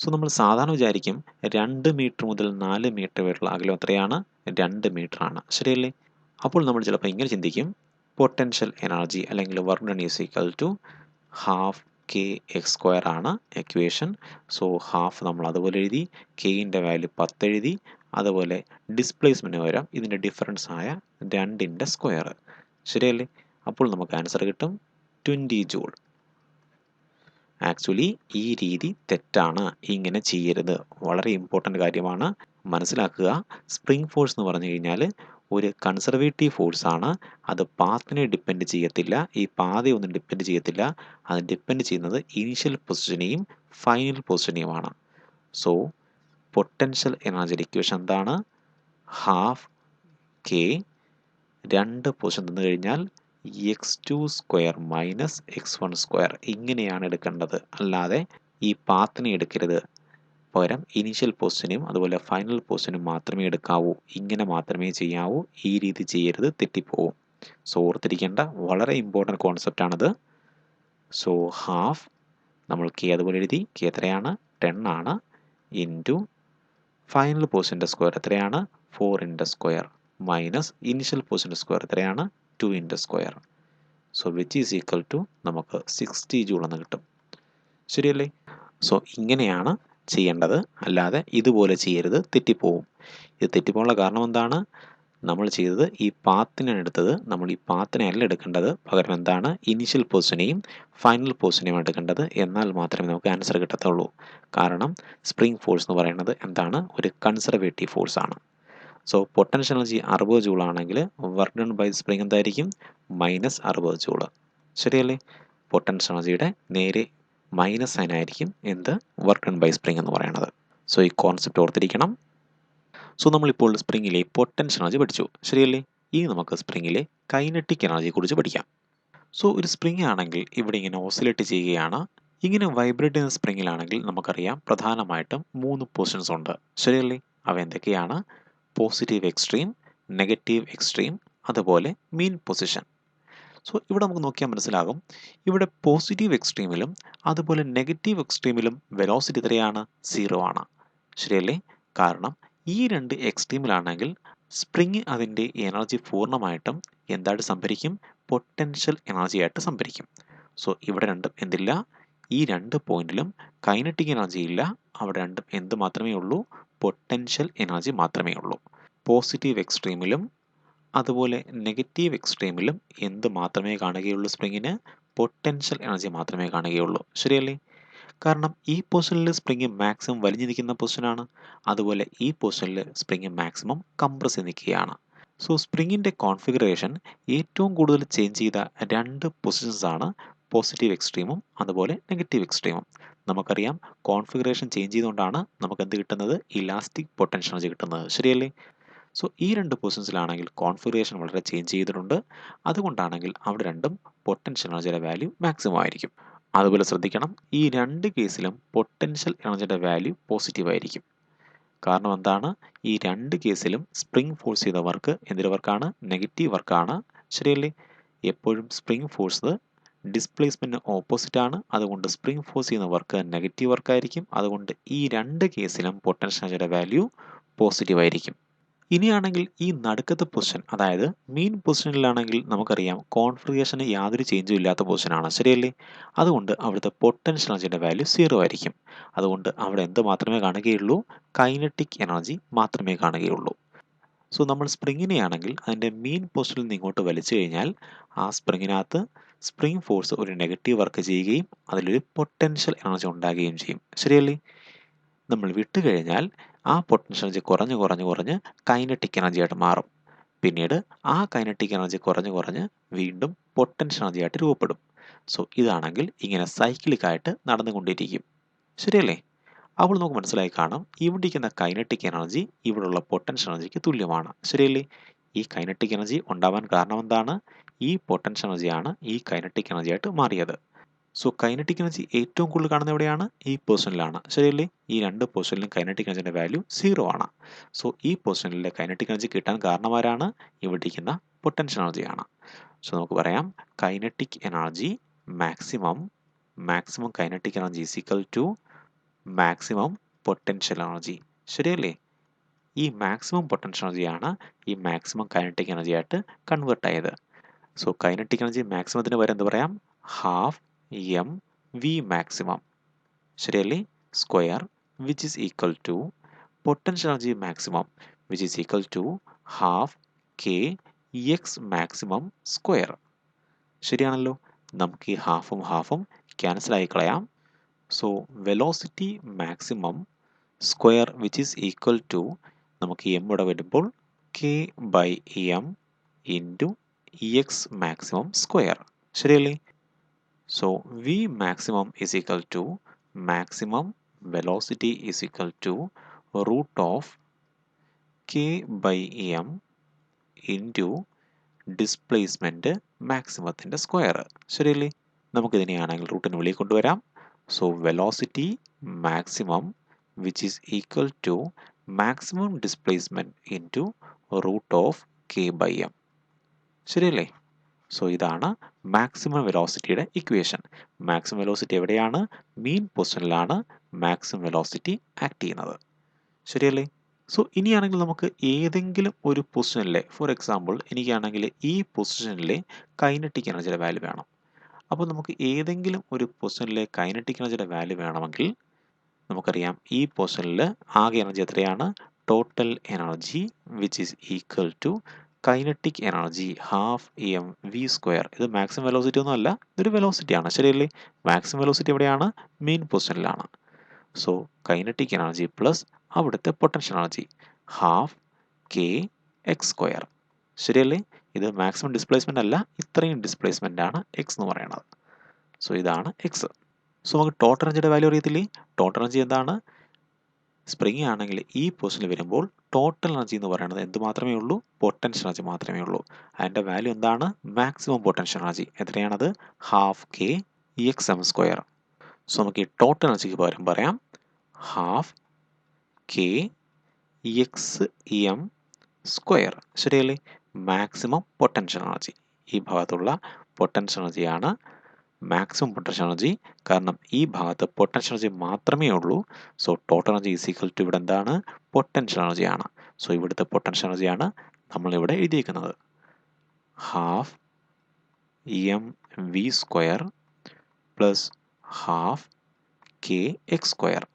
സോ നമ്മൾ സാധാരണ വിചാരിക്കും 2 മീറ്റർ മുതൽ 4 മീറ്റർ വരെയുള്ള അകലം എത്രയാണ്? 2 മീറ്റർ ആണ്. ശരിയല്ലേ? അപ്പോൾ നമ്മൾ ചിലപ്പോൾ ഇങ്ങനെ ചിന്തിക്കും, പൊട്ടൻഷ്യൽ എനർജി അല്ലെങ്കിൽ work done is equal to half K X square ആണ് എക്വേഷൻ. സോ ഹാഫ് നമ്മൾ അതുപോലെ എഴുതി, കെയിൻ്റെ വാല്യൂ 10 എഴുതി, അതുപോലെ ഡിസ്പ്ലേസ്മെൻറ്റ് പകരം ഇതിൻ്റെ ഡിഫറൻസ് ആയ 2ൻ്റെ സ്ക്വയർ. ശരിയല്ലേ? അപ്പോൾ നമുക്ക് ആൻസർ കിട്ടും 20 ജൂൾ. ആക്ച്വലി ഈ രീതി തെറ്റാണ്. ഇങ്ങനെ ചെയ്യരുത്. വളരെ ഇമ്പോർട്ടൻ്റ് കാര്യമാണ്. മനസ്സിലാക്കുക, സ്പ്രിംഗ് ഫോഴ്സ് എന്ന് പറഞ്ഞു കഴിഞ്ഞാൽ ഒരു കൺസർവേറ്റീവ് ഫോഴ്സാണ്. അത് പാത്തിനെ ഡിപ്പെൻഡ് ചെയ്യത്തില്ല, ഈ പാതയൊന്നും ഡിപ്പെൻഡ് ചെയ്യത്തില്ല. അത് ഡിപ്പെൻഡ് ചെയ്യുന്നത് ഇനീഷ്യൽ പൊസിഷനെയും ഫൈനൽ പൊസിഷനെയുമാണ്. സോ പൊട്ടൻഷ്യൽ എനർജി ഇക്വേഷൻ എന്താണ്? ഹാഫ് കെ 2 പൊസിഷൻ തന്നു കഴിഞ്ഞാൽ x2 square minus x1 square ഇങ്ങനെയാണ് എടുക്കേണ്ടത്. അല്ലാതെ ഈ പാത്തിനെ എടുക്കരുത്. പകരം ഇനീഷ്യൽ പൊസിഷനും അതുപോലെ ഫൈനൽ പൊസിഷനും മാത്രമേ എടുക്കാവൂ. ഇങ്ങനെ മാത്രമേ ചെയ്യാവൂ. ഈ രീതി ചെയ്യരുത്, തെറ്റിപ്പോവും. സോ ഓർത്തിരിക്കേണ്ട വളരെ ഇമ്പോർട്ടൻ്റ് കോൺസെപ്റ്റാണിത്. സോ ഹാഫ് നമ്മൾ കെ അതുപോലെ എഴുതി, കെ എത്രയാണ്? 10 ആണ്. ഇൻറ്റു ഫൈനൽ പൊസിഷൻ്റെ സ്ക്വയർ എത്രയാണ്? 4ൻ്റെ സ്ക്വയർ മൈനസ് ഇനിഷ്യൽ പൊസിഷൻ്റെ സ്ക്വയർ എത്രയാണ്? 2ൻ്റെ square. So which is equal to നമുക്ക് 60 ജൂൾ എന്ന് കിട്ടും. ശരിയല്ലേ? സോ ഇങ്ങനെയാണ് ചെയ്യേണ്ടത്, അല്ലാതെ ഇതുപോലെ ചെയ്യരുത്, തെറ്റിപ്പോവും. ഇത് തെറ്റിപ്പോകാനുള്ള കാരണം എന്താണ്? നമ്മൾ ചെയ്തത് ഈ പാത്തിനാണ് എടുത്തത്. നമ്മൾ ഈ പാത്തിനെ അല്ല എടുക്കേണ്ടത്. പകരം എന്താണ്? ഇനീഷ്യൽ പൊസിഷനെയും ഫൈനൽ പൊസിഷനെയും എടുക്കേണ്ടത്. എന്നാൽ മാത്രമേ നമുക്ക് ആൻസർ കിട്ടത്തുള്ളൂ. കാരണം സ്പ്രിംഗ് ഫോഴ്സ് എന്ന് പറയുന്നത് എന്താണ്? ഒരു കൺസർവേറ്റീവ് ഫോഴ്സാണ്. സോ പൊട്ടൻഷ്യൽ എനർജി 60 ജൂൾ ആണെങ്കിൽ വർക്ക് ഡൺ ബൈ സ്പ്രിംഗ് എന്തായിരിക്കും? -60 ജൂൾ. ശരിയല്ലേ? പൊട്ടൻഷ്യൽ എനർജിയുടെ നേരെ മൈനസ് സൈൻ ആയിരിക്കും എന്ത് വർക്ക് ഡൺ ബൈ സ്പ്രിംഗ് എന്ന് പറയുന്നത്. സോ ഈ കോൺസെപ്റ്റ് ഓർത്തിരിക്കണം. സോ നമ്മളിപ്പോൾ സ്പ്രിങ്ങിലെ പൊട്ടൻഷ്യൽ എനർജി പഠിച്ചു, ശരിയല്ലേ? ഇനി നമുക്ക് സ്പ്രിങ്ങിലെ കൈനറ്റിക് എനർജിയെ കുറിച്ച് പഠിക്കാം. സോ ഒരു സ്പ്രിങ് ആണെങ്കിൽ ഇവിടെ ഇങ്ങനെ ഓസിലേറ്റ് ചെയ്യുകയാണ്. ഇങ്ങനെ വൈബ്രേറ്റ് ചെയ്യുന്ന സ്പ്രിങ്ങിലാണെങ്കിൽ നമുക്കറിയാം പ്രധാനമായിട്ടും 3 പൊസിഷൻസ് ഉണ്ട്, ശരിയല്ലേ? അവ എന്തൊക്കെയാണ്? പോസിറ്റീവ് എക്സ്ട്രീം, നെഗറ്റീവ് എക്സ്ട്രീം, അതുപോലെ മീൻ പൊസിഷൻ. സോ ഇവിടെ നമുക്ക് നോക്കിയാൽ മനസ്സിലാകും, ഇവിടെ പോസിറ്റീവ് എക്സ്ട്രീമിലും അതുപോലെ നെഗറ്റീവ് എക്സ്ട്രീമിലും വെലോസിറ്റി എത്രയാണ്? 0 ആണ്, ശരിയല്ലേ? കാരണം ഈ രണ്ട് എക്സ്ട്രീമിലാണെങ്കിൽ സ്പ്രിങ് അതിൻ്റെ എനർജി പൂർണ്ണമായിട്ടും എന്തായിട്ട് സംഭരിക്കും? പൊട്ടൻഷ്യൽ എനർജി ആയിട്ട് സംഭരിക്കും. സോ ഇവിടെ രണ്ടും എന്തില്ല? ഈ രണ്ട് പോയിന്റിലും കൈനറ്റിക് എനർജി ഇല്ല. അവിടെ രണ്ടും എന്ത് മാത്രമേ ഉള്ളൂ? പൊട്ടൻഷ്യൽ എനർജി മാത്രമേ ഉള്ളൂ. പോസിറ്റീവ് എക്സ്ട്രീമിലും അതുപോലെ നെഗറ്റീവ് എക്സ്ട്രീമിലും എന്ത് മാത്രമേ കാണുകയുള്ളൂ? സ്പ്രിങ്ങിന് പൊട്ടൻഷ്യൽ എനർജി മാത്രമേ കാണുകയുള്ളൂ, ശരിയല്ലേ? കാരണം ഈ പൊസിഷനിൽ സ്പ്രിങ് മാക്സിമം വലിഞ്ഞു നിൽക്കുന്ന പൊസിഷനാണ്, അതുപോലെ ഈ പൊസിഷനിൽ സ്പ്രിങ് മാക്സിമം കംപ്രസ് ചെയ്ത് നിൽക്കുകയാണ്. സോ സ്പ്രിങ്ങിൻ്റെ കോൺഫിഗറേഷൻ ഏറ്റവും കൂടുതൽ ചേഞ്ച് ചെയ്ത രണ്ട് പൊസിഷൻസ് ആണ് പോസിറ്റീവ് എക്സ്ട്രീമും അതുപോലെ നെഗറ്റീവ് എക്സ്ട്രീമും. നമുക്കറിയാം കോൺഫിഗറേഷൻ ചേഞ്ച് ചെയ്തുകൊണ്ടാണ് നമുക്ക് എന്ത് കിട്ടുന്നത്? ഇലാസ്റ്റിക് പൊട്ടൻഷ്യൽ എനർജി കിട്ടുന്നത്, ശരിയല്ലേ? സോ ഈ രണ്ട് പൊസിഷൻസിലാണെങ്കിൽ കോൺഫിഗറേഷൻ വളരെ ചേഞ്ച് ചെയ്തിട്ടുണ്ട്. അതുകൊണ്ടാണെങ്കിൽ അവിടെ രണ്ടും പൊട്ടൻഷ്യൽ എനർജിയുടെ വാല്യൂ മാക്സിമം ആയിരിക്കും. അതുപോലെ ശ്രദ്ധിക്കണം, ഈ രണ്ട് കേസിലും പൊട്ടൻഷ്യൽ എനർജിയുടെ വാല്യൂ പോസിറ്റീവ് ആയിരിക്കും. കാരണം എന്താണ്? ഈ രണ്ട് കേസിലും സ്പ്രിംഗ് ഫോഴ്സ് ചെയ്ത വർക്ക് എന്തൊരു വർക്കാണ്? നെഗറ്റീവ് വർക്കാണ്, ശരിയല്ലേ? എപ്പോഴും സ്പ്രിംഗ് ഫോഴ്സ് ഡിസ്പ്ലേസ്മെൻറ്റിന് ഓപ്പോസിറ്റ് ആണ്. അതുകൊണ്ട് സ്പ്രിംഗ് ഫോഴ്സ് ചെയ്യുന്ന വർക്ക് നെഗറ്റീവ് വർക്കായിരിക്കും. അതുകൊണ്ട് ഈ രണ്ട് കേസിലും പൊട്ടൻഷ്യൽ എനർജിയുടെ വാല്യൂ പോസിറ്റീവ് ആയിരിക്കും. ഇനിയാണെങ്കിൽ ഈ നടുക്കത്തെ പൊസിഷൻ, അതായത് മീൻ പൊസിഷനിലാണെങ്കിൽ നമുക്കറിയാം കോൺഫിഗറേഷന് യാതൊരു ചേഞ്ചും ഇല്ലാത്ത പൊസിഷനാണ്, ശരിയല്ലേ? അതുകൊണ്ട് അവിടുത്തെ പൊട്ടൻഷ്യൽ എനർജിയുടെ വാല്യൂ 0 ആയിരിക്കും. അതുകൊണ്ട് അവിടെ എന്ത് മാത്രമേ കാണുകയുള്ളൂ? കൈനറ്റിക് എനർജി മാത്രമേ കാണുകയുള്ളൂ. സോ നമ്മൾ സ്പ്രിങ്ങിനെ ആണെങ്കിൽ അതിൻ്റെ മീൻ പൊസിഷനിൽ നിന്ന് ഇങ്ങോട്ട് വലിച്ചു കഴിഞ്ഞാൽ ആ സ്പ്രിങ്ങിനകത്ത് സ്പ്രിംഗ് ഫോഴ്സ് ഒരു നെഗറ്റീവ് വർക്ക് ചെയ്യുകയും അതിലൊരു പൊട്ടൻഷ്യൽ എനർജി ഉണ്ടാകുകയും ചെയ്യും, ശരിയല്ലേ? നമ്മൾ വിട്ടുകഴിഞ്ഞാൽ ആ പൊട്ടൻഷ്യൽ എനർജി കുറഞ്ഞ് കുറഞ്ഞ് കുറഞ്ഞ് കൈനറ്റിക് എനർജി ആയിട്ട് മാറും. പിന്നീട് ആ കൈനറ്റിക് എനർജി കുറഞ്ഞ് കുറഞ്ഞ് വീണ്ടും പൊട്ടൻഷ്യൽ എനർജി ആയിട്ട് രൂപപ്പെടും. സോ ഇതാണെങ്കിൽ ഇങ്ങനെ സൈക്ലിക്കായിട്ട് നടന്നുകൊണ്ടിരിക്കും, ശരിയല്ലേ? അപ്പോൾ നമുക്ക് മനസ്സിലായി കാണാം, ഇവിടെ ഇരിക്കുന്ന കൈനറ്റിക് എനർജി ഇവിടെയുള്ള പൊട്ടൻഷ്യൽ എനർജിക്ക് തുല്യമാണ്, ശരിയല്ലേ? ഈ കൈനറ്റിക് എനർജി ഉണ്ടാവാൻ കാരണം എന്താണ്? ഈ പൊട്ടൻഷ്യൽ എനർജിയാണ് ഈ കൈനറ്റിക് എനർജി ആയിട്ട് മാറിയത്. സോ കൈനറ്റിക് എനർജി ഏറ്റവും കൂടുതൽ കാണുന്നത് എവിടെയാണ്? ഈ പൊസിഷനിലാണ്, ശരിയല്ലേ? ഈ രണ്ട് പൊസിഷനിലും കൈനറ്റിക് എനർജിയുടെ വാല്യൂ 0 ആണ്. സോ ഈ പൊസിഷനിലെ കൈനറ്റിക് എനർജി കിട്ടാൻ കാരണമാരാണ്? ഇവിടെ ഇരിക്കുന്ന പൊട്ടൻഷ്യൽ എനർജിയാണ്. സോ നമുക്ക് പറയാം kinetic energy maximum kinetic energy is equal to maximum potential energy, ശരിയല്ലേ? ഈ മാക്സിമം പൊട്ടൻഷ്യൽ എനർജിയാണ് ഈ മാക്സിമം കൈനറ്റിക് എനർജി ആയിട്ട് കൺവേർട്ട് ആയത്. സോ കൈനറ്റിക് എനർജി മാക്സിമത്തിന് വരെ എന്ത് പറയാം? ഹാഫ് എം വി മാക്സിമം, ശരിയല്ലേ? Square which is equal to potential energy maximum which is equal to half K X maximum square, ശരിയാണല്ലോ? നമുക്ക് ഈ ഹാഫും ഹാഫും ക്യാൻസൽ ആയി കളയാം. So velocity maximum square which is equal to നമുക്ക് എം ഇവിടെ വരുമ്പോൾ K by M into X maximum square, ശരിയല്ലേ? So V maximum is equal to maximum velocity is equal to root of K by M into displacement മാക്സിമത്തിൻ്റെ സ്ക്വയർ, ശരിയല്ലേ? നമുക്കിതിനെയാണെങ്കിൽ റൂട്ടിന് വെളിയിൽ കൊണ്ടുവരാം. So velocity maximum which is equal to maximum displacement into root of K by M, ശരിയല്ലേ? സോ ഇതാണ് മാക്സിമം വെലോസിറ്റിയുടെ ഇക്വേഷൻ. മാക്സിമം വെലോസിറ്റി എവിടെയാണ്? മീൻ പൊസിഷനിലാണ് മാക്സിമം വെലോസിറ്റി ആക്ട് ചെയ്യുന്നത്, ശരിയല്ലേ? സോ ഇനിയാണെങ്കിൽ നമുക്ക് ഏതെങ്കിലും ഒരു പൊസിഷനിലെ, ഫോർ എക്സാമ്പിൾ എനിക്കാണെങ്കിൽ ഈ പൊസിഷനിലെ കൈനറ്റിക് എനർജിയുടെ വാല്യൂ വേണം. അപ്പോൾ നമുക്ക് ഏതെങ്കിലും ഒരു പൊസിഷനിലെ കൈനറ്റിക് എനർജിയുടെ വാല്യൂ വേണമെങ്കിൽ നമുക്കറിയാം ഈ പൊസിഷനിൽ ആകെ എനർജി എത്രയാണ്? Total energy which is equal to kinetic energy half M V square. ഇത് മാക്സിമം വെലോസിറ്റി ഒന്നും അല്ല, ഇതൊരു വെലോസിറ്റിയാണ്, ശരിയല്ലേ? മാക്സിമം വെലോസിറ്റി എവിടെയാണ്? മെയിൻ പൊസിഷനിലാണ്. സോ കൈനറ്റിക് എനർജി പ്ലസ് അവിടുത്തെ potential energy half K X square, ശരിയല്ലേ? ഇത് മാക്സിമം ഡിസ്പ്ലേസ്മെൻ്റ് അല്ല, ഇത്രയും ഡിസ്പ്ലേസ്മെൻ്റ് ആണ് എക്സ് എന്ന് പറയുന്നത്. സോ ഇതാണ് എക്സ്. സോ നമുക്ക് ടോട്ടൽ എനർജിയുടെ വാല്യൂ അറിയത്തില്ലേ? ടോട്ടൽ എനർജി എന്താണ്? സ്പ്രിങ് ആണെങ്കിൽ ഈ പൊസിഷനിൽ വരുമ്പോൾ ടോട്ടൽ എനർജി എന്ന് പറയുന്നത് എന്ത് മാത്രമേ ഉള്ളൂ? പൊട്ടൻഷ്യൽ എനർജി മാത്രമേ ഉള്ളൂ. അതിൻ്റെ വാല്യൂ എന്താണ്? Maximum potential energy. എത്രയാണത്? Half K X M square. So നമുക്ക് ഈ ടോട്ടൽ എനർജിക്ക് പകരം പറയാം half K X M square. ശരിയല്ലേ? Maximum potential energy. ഈ ഭാഗത്തുള്ള പൊട്ടൻഷ്യൽ എനർജിയാണ് മാക്സിമം പൊട്ടൻഷ്യൽ എനർജി. കാരണം ഈ ഭാഗത്ത് പൊട്ടൻഷ്യൽ എനർജി മാത്രമേ ഉള്ളൂ. So total energy is equal to ഇവിടെ എന്താണ്? പൊട്ടൻഷ്യൽ എനർജിയാണ്. സോ ഇവിടുത്തെ പൊട്ടൻഷ്യൽ എനർജിയാണ് നമ്മളിവിടെ എഴുതിയിരിക്കുന്നത്. Half M V square plus half K X square.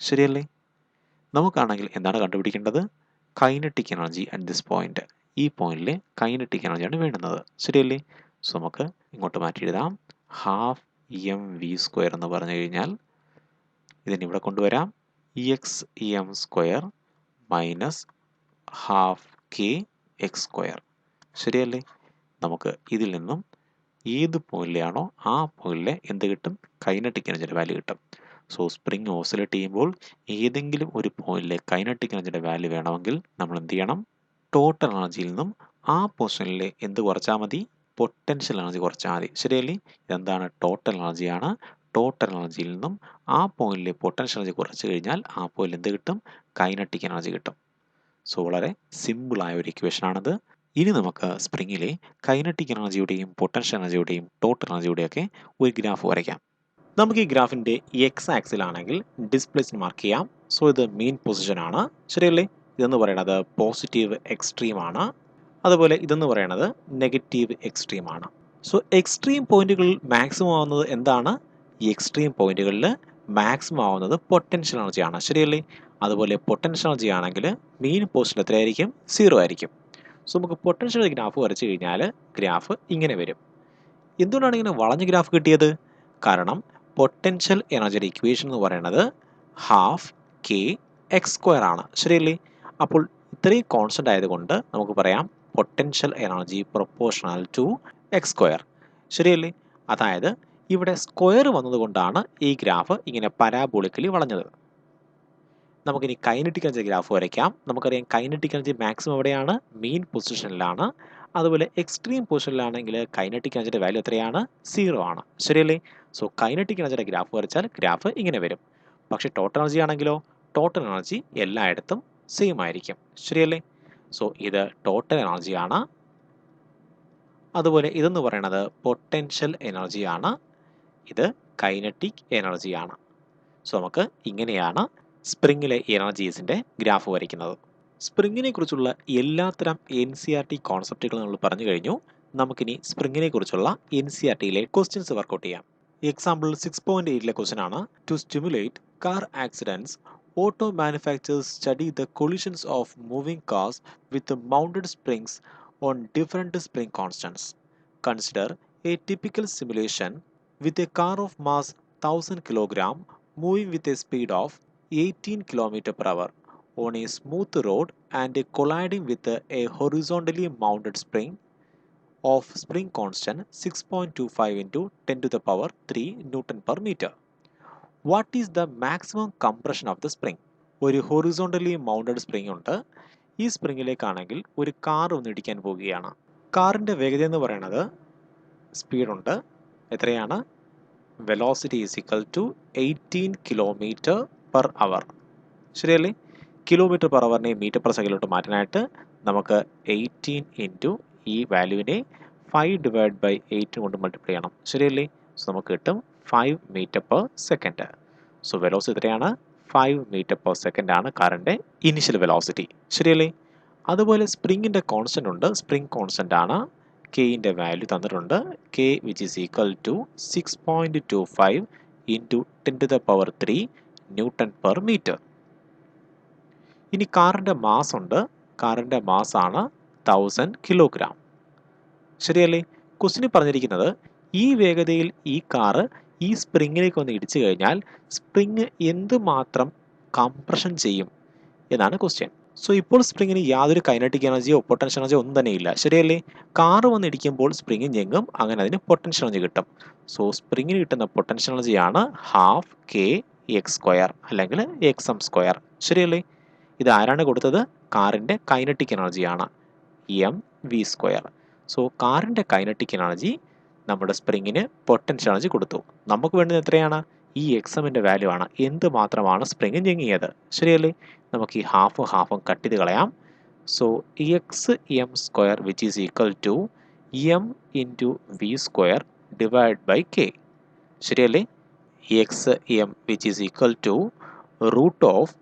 ശരിയല്ലേ? നമുക്കാണെങ്കിൽ എന്താണ് കണ്ടുപിടിക്കേണ്ടത്? Kinetic energy at this point. ഈ പോയിന്റിലെ കൈനറ്റിക് എനർജിയാണ് വേണ്ടുന്നത്. ശരിയല്ലേ? സോ നമുക്ക് ഇങ്ങോട്ട് മാറ്റി എഴുതാം. ഹാഫ് എം വി സ്ക്വയർ എന്ന് പറഞ്ഞു കഴിഞ്ഞാൽ ഇതിന് ഇവിടെ കൊണ്ടുവരാം X M square minus half K X square. ശരിയല്ലേ? നമുക്ക് ഇതിൽ നിന്നും ഏത് പോയിന്റിലാണോ ആ പോയിന്റിലെ എന്ത് കിട്ടും? കൈനറ്റിക് എനർജിയുടെ വാല്യൂ കിട്ടും. സോ സ്പ്രിങ് ഓസിലേറ്റ് ചെയ്യുമ്പോൾ ഏതെങ്കിലും ഒരു പോയിന്റിലെ കൈനറ്റിക് എനർജിയുടെ വാല്യൂ വേണമെങ്കിൽ നമ്മൾ എന്ത് ചെയ്യണം? ടോട്ടൽ എനർജിയിൽ നിന്നും ആ പൊസിഷനിലെ എന്ത് കുറച്ചാൽ മതി? പൊട്ടൻഷ്യൽ എനർജി കുറച്ചാൽ മതി. ശരിയല്ലേ? ഇതെന്താണ്? ടോട്ടൽ എനർജിയാണ്. ടോട്ടൽ എനർജിയിൽ നിന്നും ആ പോയിന്റിലെ പൊട്ടൻഷ്യൽ എനർജി കുറച്ച് കഴിഞ്ഞാൽ ആ പോയിന്റിൽ എന്ത് കിട്ടും? കൈനറ്റിക് എനർജി കിട്ടും. സോ വളരെ സിമ്പിളായ ഒരു ഇക്വേഷൻ ആണിത്. ഇനി നമുക്ക് സ്പ്രിങ്ങിലെ കൈനറ്റിക് എനർജിയുടെയും പൊട്ടൻഷ്യൽ എനർജിയുടെയും ടോട്ടൽ എനർജിയുടെയൊക്കെ ഒരു ഗ്രാഫ് വരയ്ക്കാം. നമുക്ക് ഈ ഗ്രാഫിൻ്റെ എക്സ് ആക്സിലാണെങ്കിൽ ഡിസ്പ്ലേസ്മെന്റ് മാർക്ക് ചെയ്യാം. സോ ഇത് മെയിൻ പൊസിഷൻ ആണ്. ശരിയല്ലേ? ഇതെന്ന് പറയുന്നത് പോസിറ്റീവ് എക്സ്ട്രീം ആണ്. അതുപോലെ ഇതെന്ന് പറയുന്നത് നെഗറ്റീവ് എക്സ്ട്രീം ആണ്. സോ എക്സ്ട്രീം പോയിന്റുകളിൽ മാക്സിമം ആവുന്നത് എന്താണ്? ഈ എക്സ്ട്രീം പോയിന്റുകളിൽ മാക്സിമം ആവുന്നത് പൊട്ടൻഷ്യൽ എനർജിയാണ്. ശരിയല്ലേ? അതുപോലെ പൊട്ടൻഷ്യൽ എനർജി ആണെങ്കിൽ മെയിൻ പൊസിഷൻ എത്രയായിരിക്കും? 0 ആയിരിക്കും. സോ നമുക്ക് പൊട്ടൻഷ്യൽ ഗ്രാഫ് വരച്ചു കഴിഞ്ഞാൽ ഗ്രാഫ് ഇങ്ങനെ വരും. എന്തുകൊണ്ടാണ് ഇങ്ങനെ വളഞ്ഞ ഗ്രാഫ് കിട്ടിയത്? കാരണം പൊട്ടൻഷ്യൽ എനർജിയുടെ ഇക്വേഷൻ എന്ന് പറയുന്നത് ഹാഫ് കെ എക്സ് സ്ക്വയർ ആണ്. ശരിയല്ലേ? അപ്പോൾ ഇത്രയും കോൺസ്റ്റന്റ് ആയതുകൊണ്ട് നമുക്ക് പറയാം potential energy proportional to X square. ശരിയല്ലേ? അതായത് ഇവിടെ സ്ക്വയർ വന്നതുകൊണ്ടാണ് ഈ ഗ്രാഫ് ഇങ്ങനെ പരാബോളിക്കലി വളഞ്ഞത്. നമുക്കിനി കൈനറ്റിക് എനർജി ഗ്രാഫ് വരയ്ക്കാം. നമുക്കറിയാം കൈനറ്റിക് എനർജി മാക്സിമം എവിടെയാണ്? മെയിൻ പൊസിഷനിലാണ്. അതുപോലെ എക്സ്ട്രീം പൊസിഷനിലാണെങ്കിൽ കൈനറ്റിക് എനർജിയുടെ വാല്യൂ എത്രയാണ്? 0 ആണ്. ശരിയല്ലേ? സോ കൈനറ്റിക് എനർജിയുടെ ഗ്രാഫ് വരച്ചാൽ ഗ്രാഫ് ഇങ്ങനെ വരും. പക്ഷേ ടോട്ടൽ എനർജി ആണെങ്കിലോ ടോട്ടൽ എനർജി എല്ലായിടത്തും സെയിം ആയിരിക്കും. ശരിയല്ലേ? സോ ഇത് ടോട്ടൽ എനർജിയാണ്. അതുപോലെ ഇതെന്ന് പറയുന്നത് പൊട്ടൻഷ്യൽ എനർജിയാണ്. ഇത് കൈനറ്റിക് എനർജിയാണ്. സോ നമുക്ക് ഇങ്ങനെയാണ് സ്പ്രിങ്ങിലെ എനർജീസിൻ്റെ ഗ്രാഫ് വരയ്ക്കുന്നത്. സ്പ്രിങ്ങിനെ കുറിച്ചുള്ള എല്ലാത്തരം NCERT കോൺസെപ്റ്റുകൾ നമ്മൾ പറഞ്ഞു കഴിഞ്ഞു. നമുക്കിനി സ്പ്രിങ്ങിനെ കുറിച്ചുള്ള NCERTയിലെ ക്വസ്റ്റ്യൻസ് വർക്കൗട്ട് ചെയ്യാം. എക്സാമ്പിൾ 6.8ലെ ക്വസ്റ്റ്യൻ ആണ്. To stimulate car accidents auto manufacturers study the collisions of moving cars with mounted springs on different spring constants. Consider a typical simulation with a car of mass 1000 kg moving with a speed of 18 km/h on a smooth road and colliding with a horizontally mounted spring of spring constant 6.25 into 10 to the power 3 Newton per meter. What is the maximum compression of the spring? ഒരു ഹൊറിസോണ്ടലി മൗണ്ടഡ് സ്പ്രിംഗ് ഉണ്ട്. ഈ സ്പ്രിങ്ങിലേക്കാണെങ്കിൽ ഒരു കാർ ഒന്ന് ഇടിക്കാൻ പോവുകയാണ്. കാറിൻ്റെ വേഗത എന്ന് പറയുന്നത് സ്പീഡുണ്ട്. എത്രയാണ്? Velocity is equal to 18 km/h. ശരിയല്ലേ? കിലോമീറ്റർ പെർ അവറിനെ മീറ്റർ പെർ സെക്കൻഡിലോട്ട് മാറ്റാനായിട്ട് നമുക്ക് 18 ഇൻറ്റു ഈ വാല്യൂവിനെ 5/8 കൊണ്ട് മൾട്ടിപ്ലൈ ചെയ്യണം. ശരിയല്ലേ? സോ നമുക്ക് കിട്ടും 5 m/s. സോ വെലോസിറ്റി എത്രയാണ്? 5 m/s ആണ് കാറിൻ്റെ ഇനിഷ്യൽ വെലോസിറ്റി. ശരിയല്ലേ? അതുപോലെ സ്പ്രിങ്ങിൻ്റെ കോൺസ്റ്റൻ്റ് ഉണ്ട്. സ്പ്രിംഗ് കോൺസ്റ്റൻ്റ് ആണ്. കെയിൻ്റെ വാല്യൂ തന്നിട്ടുണ്ട്. K which is equal to 6.25 into 10 to the power 3 Newton per meter. ഇനി കാറിൻ്റെ മാസ് ഉണ്ട്. കാറിൻ്റെ മാസാണ് 1000 kg. ശരിയല്ലേ? ക്വസ്റ്റിന് പറഞ്ഞിരിക്കുന്നത് ഈ വേഗതയിൽ ഈ കാറ് ഈ സ്പ്രിങ്ങിലേക്ക് ഒന്ന് ഇടിച്ചു കഴിഞ്ഞാൽ സ്പ്രിങ് എന്തുമാത്രം കംപ്രഷൻ ചെയ്യും എന്നാണ് ക്വസ്റ്റ്യൻ. സോ ഇപ്പോൾ സ്പ്രിങ്ങിന് യാതൊരു കൈനറ്റിക് എനർജിയോ പൊട്ടൻഷ്യൽ എനർജിയോ ഒന്നും തന്നെ ഇല്ല, ശരിയല്ലേ? കാറ് വന്ന് ഇടിക്കുമ്പോൾ സ്പ്രിങ് ഞെങ്ങും, അങ്ങനെ അതിന് പൊട്ടൻഷ്യൽ എനർജി കിട്ടും. സോ സ്പ്രിങ്ങിന് കിട്ടുന്ന പൊട്ടൻഷ്യൽ എനർജിയാണ് ഹാഫ് കെ എക്സ് സ്ക്വയർ അല്ലെങ്കിൽ എക്സ് എം സ്ക്വയർ, ശരിയല്ലേ? ഇത് ആരാണ് കൊടുത്തത്? കാറിൻ്റെ കൈനറ്റിക് എനർജിയാണ്, എം വി സ്ക്വയർ. സോ കാറിൻ്റെ കൈനറ്റിക് എനർജി നമ്മുടെ സ്പ്രിങ്ങിന് പൊട്ടൻഷ്യൽ എനർജി കൊടുത്തു. നമുക്ക് വേണ്ടത് എത്രയാണ്? ഈ എക്സ് എമ്മിൻ്റെ വാല്യൂ ആണ്, എന്ത് മാത്രമാണ് സ്പ്രിങ് ഞെങ്ങിയത്, ശരിയല്ലേ? നമുക്ക് ഈ ഹാഫും കട്ട് ചെയ്ത് കളയാം. So X M square which is equal to M into V square divide by K, ശരിയല്ലേ? X M which is equal to root of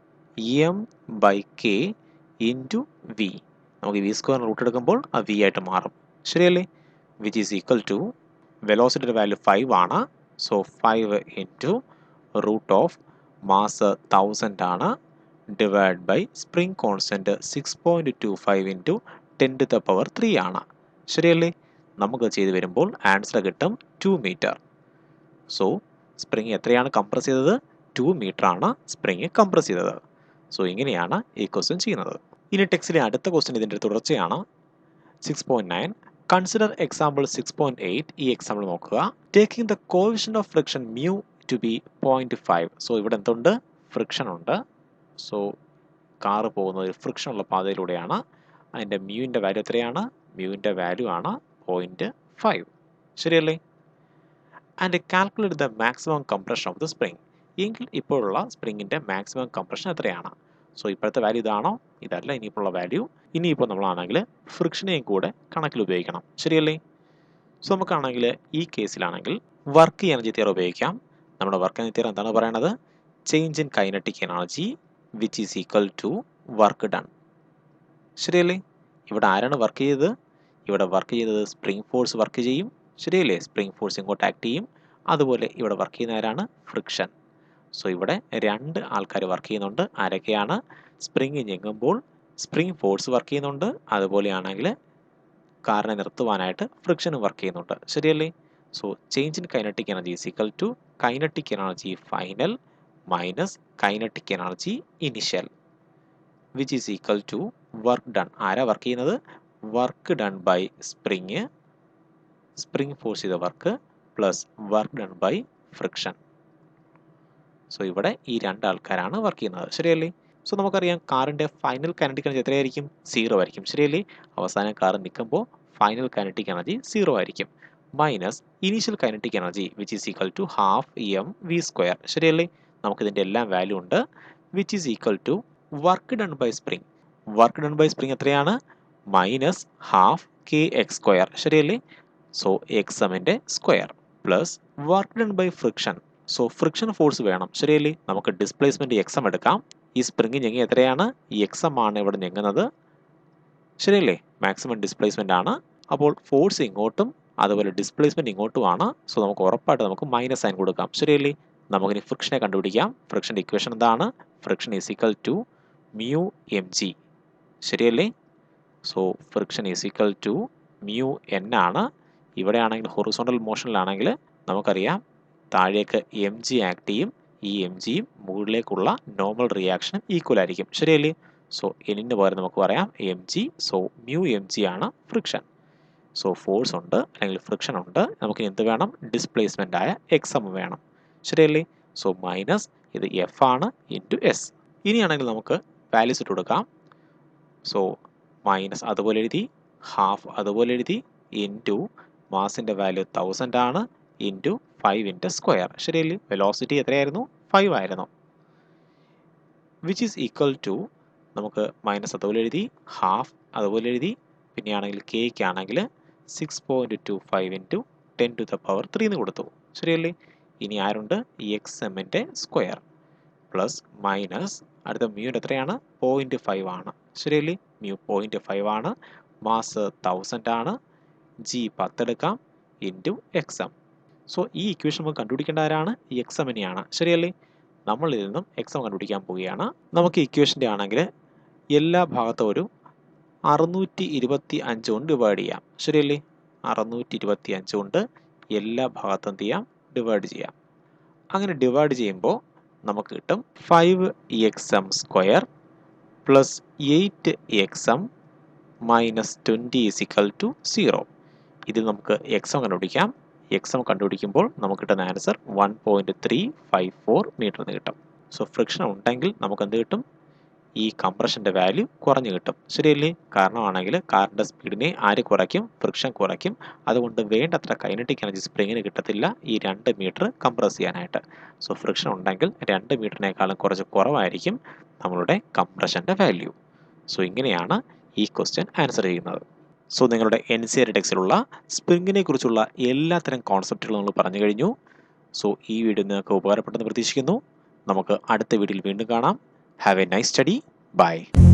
M by K into V. നമുക്ക് വി സ്ക്വയർ റൂട്ട് എടുക്കുമ്പോൾ ആ വി ആയിട്ട് മാറും, ശരിയല്ലേ? വിച്ച് ഈസ് ഈക്വൽ ടു വെലോസിറ്റിയുടെ വാല്യൂ 5 ആണ്. So 5 into root of mass 1000 ആണ് divide by spring constant 6.25 into 10⁻³ ആണ്, ശരിയല്ലേ? നമുക്ക് ചെയ്ത് വരുമ്പോൾ ആൻസർ കിട്ടും 2 മീറ്റർ. സോ സ്പ്രിങ് എത്രയാണ് കംപ്രസ് ചെയ്തത്? 2 മീറ്റർ ആണ് സ്പ്രിങ് കംപ്രസ് ചെയ്തത്. സോ ഇങ്ങനെയാണ് ഈ ക്വസ്റ്റ്യൻ ചെയ്യുന്നത്. ഇനി ടെക്സ്റ്റിലെ അടുത്ത ക്വസ്റ്റ്യൻ ഇതിൻ്റെ തുടർച്ചയാണ്. 6.9 കൺസിഡർ എക്സാമ്പിൾ 6.8. ഈ എക്സാമ്പിൾ നോക്കുക. Taking the coefficient of friction mu two B 0.5. So ഇവിടെ എന്തുണ്ട്? ഫ്രിക്ഷൻ ഉണ്ട്. സോ കാറ് പോകുന്നത് ഒരു ഫ്രിക്ഷൻ ഉള്ള പാതയിലൂടെയാണ്. അതിൻ്റെ മ്യൂവിൻ്റെ വാല്യൂ എത്രയാണ്? മ്യൂവിൻ്റെ വാല്യൂ ആണ് 0.5, ശരിയല്ലേ? And calculate the maximum compression of the spring. എങ്കിൽ ഇപ്പോഴുള്ള സ്പ്രിങ്ങിൻ്റെ മാക്സിമം കംപ്രഷൻ എത്രയാണ്? സോ ഇപ്പോഴത്തെ വാല്യൂ ഇതാണോ? ഇതല്ല ഇനിയിപ്പോൾ ഉള്ള വാല്യൂ. ഇനിയിപ്പോൾ നമ്മളാണെങ്കിൽ ഫ്രിക്ഷനെയും കൂടെ കണക്കിൽ ഉപയോഗിക്കണം, ശരിയല്ലേ? സോ നമുക്കാണെങ്കിൽ ഈ കേസിലാണെങ്കിൽ വർക്ക് എനർജി തിയറി ഉപയോഗിക്കാം. നമ്മുടെ വർക്ക് എനർജി തിയറി എന്താണ് പറയണത്? Change in kinetic energy which is equal to work done, ശരിയല്ലേ? ഇവിടെ ആരാണ് വർക്ക് ചെയ്തത്? ഇവിടെ വർക്ക് ചെയ്തത് സ്പ്രിംഗ് ഫോഴ്സ് വർക്ക് ചെയ്യും, ശരിയല്ലേ? സ്പ്രിംഗ് ഫോഴ്സ് ഇങ്ങോട്ട് ആക്ട് ചെയ്യും. അതുപോലെ ഇവിടെ വർക്ക് ചെയ്യുന്ന ആരാണ്? ഫ്രിക്ഷൻ. സോ ഇവിടെ 2 ആൾക്കാർ വർക്ക് ചെയ്യുന്നുണ്ട്. ആരൊക്കെയാണ്? സ്പ്രിങ് ഞെങ്ങുമ്പോൾ സ്പ്രിംഗ് ഫോഴ്സ് വർക്ക് ചെയ്യുന്നുണ്ട്, അതുപോലെയാണെങ്കിൽ കാറിനെ നിർത്തുവാനായിട്ട് ഫ്രിക്ഷനും വർക്ക് ചെയ്യുന്നുണ്ട്, ശരിയല്ലേ? So change in kinetic energy is equal to kinetic energy final minus kinetic energy initial which is equal to work done. ആരാ വർക്ക് ചെയ്യുന്നത്? Work done by spring force ചെയ്ത work plus work done by friction. So ഇവിടെ ഈ 2 ആൾക്കാരാണ് വർക്ക് ചെയ്യുന്നത്, ശരിയല്ലേ? സോ നമുക്കറിയാം കാറിൻ്റെ ഫൈനൽ കൈനറ്റിക് എനർജി എത്രയായിരിക്കും? 0 ആയിരിക്കും, ശരിയല്ലേ? അവസാനം കാർ നിൽക്കുമ്പോൾ ഫൈനൽ കൈനറ്റിക് എനർജി 0 ആയിരിക്കും. Minus initial kinetic energy which is equal to half M V square, ശരിയല്ലേ? നമുക്കിതിൻ്റെ എല്ലാം വാല്യൂ ഉണ്ട്. Which is equal to work done by spring. Work done by spring എത്രയാണ്? Minus half K X square, ശരിയല്ലേ? സോ എക്സ് എമ്മിൻ്റെ square plus work done by friction. So friction force വേണം, ശരിയല്ലേ? നമുക്ക് ഡിസ്പ്ലേസ്മെൻറ്റ് എക്സ് എം എടുക്കാം. ഈ സ്പ്രിങ് ഞെങ്ങി എത്രയാണ്? എക്സ് എം ആണ് ഇവിടെ ഞെങ്ങുന്നത്, ശരിയല്ലേ? മാക്സിമം ഡിസ്പ്ലേസ്മെൻ്റ് ആണ്. അപ്പോൾ ഫോഴ്സ് ഇങ്ങോട്ടും അതുപോലെ ഡിസ്പ്ലേസ്മെൻറ്റ് ഇങ്ങോട്ടുമാണ്. സോ നമുക്ക് ഉറപ്പായിട്ട് നമുക്ക് മൈനസ് സൈൻ കൊടുക്കാം, ശരിയല്ലേ? നമുക്കിനി ഫ്രിക്ഷനെ കണ്ടുപിടിക്കാം. ഫ്രിക്ഷൻ്റെ ഇക്വേഷൻ എന്താണ്? Friction is equal to mu m g, ശരിയല്ലേ? So friction is equal to mu N ആണ്. ഇവിടെ ആണെങ്കിൽ ഹൊറിസോണ്ടൽ മോഷനിലാണെങ്കിൽ നമുക്കറിയാം താഴേക്ക് എം ജി ആക്ട് ചെയ്യും. ഈ എം ജിയും മുകളിലേക്കുള്ള നോർമൽ റിയാക്ഷനും ഈക്വൽ ആയിരിക്കും, ശരിയല്ലേ? സോ എന്നിന് പകരം നമുക്ക് പറയാം M G. So mu m G ആണ് ഫ്രിക്ഷൻ. സോ ഫോഴ്സ് ഉണ്ട് അല്ലെങ്കിൽ ഫ്രിക്ഷൻ ഉണ്ട്. നമുക്ക് എന്ത് വേണം? ഡിസ്പ്ലേസ്മെൻ്റ് ആയ എക്സ് എം വേണം, ശരിയല്ലേ? സോ മൈനസ് ഇത് എഫ് ആണ് ഇൻറ്റു എസ്. ഇനിയാണെങ്കിൽ നമുക്ക് വാല്യൂസ് ഇട്ട് കൊടുക്കാം. സോ മൈനസ് അതുപോലെ എഴുതി, ഹാഫ് അതുപോലെ എഴുതി, ഇൻറ്റു മാസിൻ്റെ വാല്യൂ 1000 ആണ് ഇൻറ്റു 5 സ്ക്വയർ, ശരിയല്ലേ? വെലോസിറ്റി എത്രയായിരുന്നു? 5 ആയിരുന്നു. വിച്ച് ഈസ് ഈക്വൽ ടു നമുക്ക് മൈനസ് അതുപോലെ എഴുതി, ഹാഫ് അതുപോലെ എഴുതി, പിന്നെയാണെങ്കിൽ കെക്ക് ആണെങ്കിൽ 6.25 ഇൻറ്റു 10⁻³ എന്ന് കൊടുത്തു, ശരിയല്ലേ? ഇനി ആരുണ്ട്? എക്സ് എമ്മിൻ്റെ സ്ക്വയർ പ്ലസ് മൈനസ് അടുത്ത മ്യൂവിൻ്റെ എത്രയാണ്? 0.5 ആണ്, ശരിയല്ലേ? മ്യൂ 0.5 ആണ്. മാസ് 1000 ആണ്. ജി 10 എടുക്കാം ഇൻറ്റു എക്സ് എം. സോ ഈ ഇക്വേഷൻ നമുക്ക് കണ്ടുപിടിക്കേണ്ട ആരാണ്? ഈ എക്സ് എമ്മിനെയാണ്, ശരിയല്ലേ? നമ്മൾ ഇതിൽ നിന്നും എക്സ് എം കണ്ടുപിടിക്കാൻ പോവുകയാണ്. നമുക്ക് ഇക്വേഷൻ്റെ ആണെങ്കിൽ എല്ലാ ഭാഗത്തും ഒരു 625 കൊണ്ട് ഡിവൈഡ് ചെയ്യാം, ശരിയല്ലേ? 625 കൊണ്ട് എല്ലാ ഭാഗത്തും എന്ത് ചെയ്യാം? ഡിവൈഡ് ചെയ്യാം. അങ്ങനെ ഡിവൈഡ് ചെയ്യുമ്പോൾ നമുക്ക് കിട്ടും 5 X M square plus 8xm minus 20 is equal to 0. ഇതിൽ നമുക്ക് എക്സം കണ്ടുപിടിക്കാം. എക്സം കണ്ടുപിടിക്കുമ്പോൾ നമുക്ക് കിട്ടുന്ന ആൻസർ 1.354 മീറ്റർ എന്ന് കിട്ടും. സോ ഫ്രിക്ഷൻ ഉണ്ടെങ്കിൽ നമുക്ക് എന്ത് കിട്ടും? ഈ കംപ്രഷൻ്റെ വാല്യൂ കുറഞ്ഞു കിട്ടും. ശരിയല്ലേ? കാരണമാണെങ്കിൽ കാറിൻ്റെ സ്പീഡിനെ ആര് കുറയ്ക്കും? ഫ്രിക്ഷൻ കുറയ്ക്കും. അതുകൊണ്ട് വേണ്ടത്ര കൈനറ്റിക് എനർജി സ്പ്രിങ്ങിന് കിട്ടത്തില്ല ഈ 2 മീറ്റർ കംപ്രസ് ചെയ്യാനായിട്ട്. സോ ഫ്രിക്ഷൻ ഉണ്ടെങ്കിൽ 2 മീറ്ററിനേക്കാളും കുറച്ച് കുറവായിരിക്കും നമ്മളുടെ കംപ്രഷൻ്റെ വാല്യൂ. സോ ഇങ്ങനെയാണ് ഈ ക്വസ്റ്റ്യൻ ആൻസർ ചെയ്യുന്നത്. സോ നിങ്ങളുടെ NCERT ടെക്സ്റ്റിലുള്ള സ്പ്രിങ്ങിനെ കുറിച്ചുള്ള എല്ലാത്തരം കോൺസെപ്റ്റുകളും നമ്മൾ പറഞ്ഞു കഴിഞ്ഞു. സോ ഈ വീഡിയോ നിങ്ങൾക്ക് ഉപകാരപ്പെട്ടെന്ന് പ്രതീക്ഷിക്കുന്നു. നമുക്ക് അടുത്ത വീഡിയോയിൽ വീണ്ടും കാണാം. Have a nice study. Bye.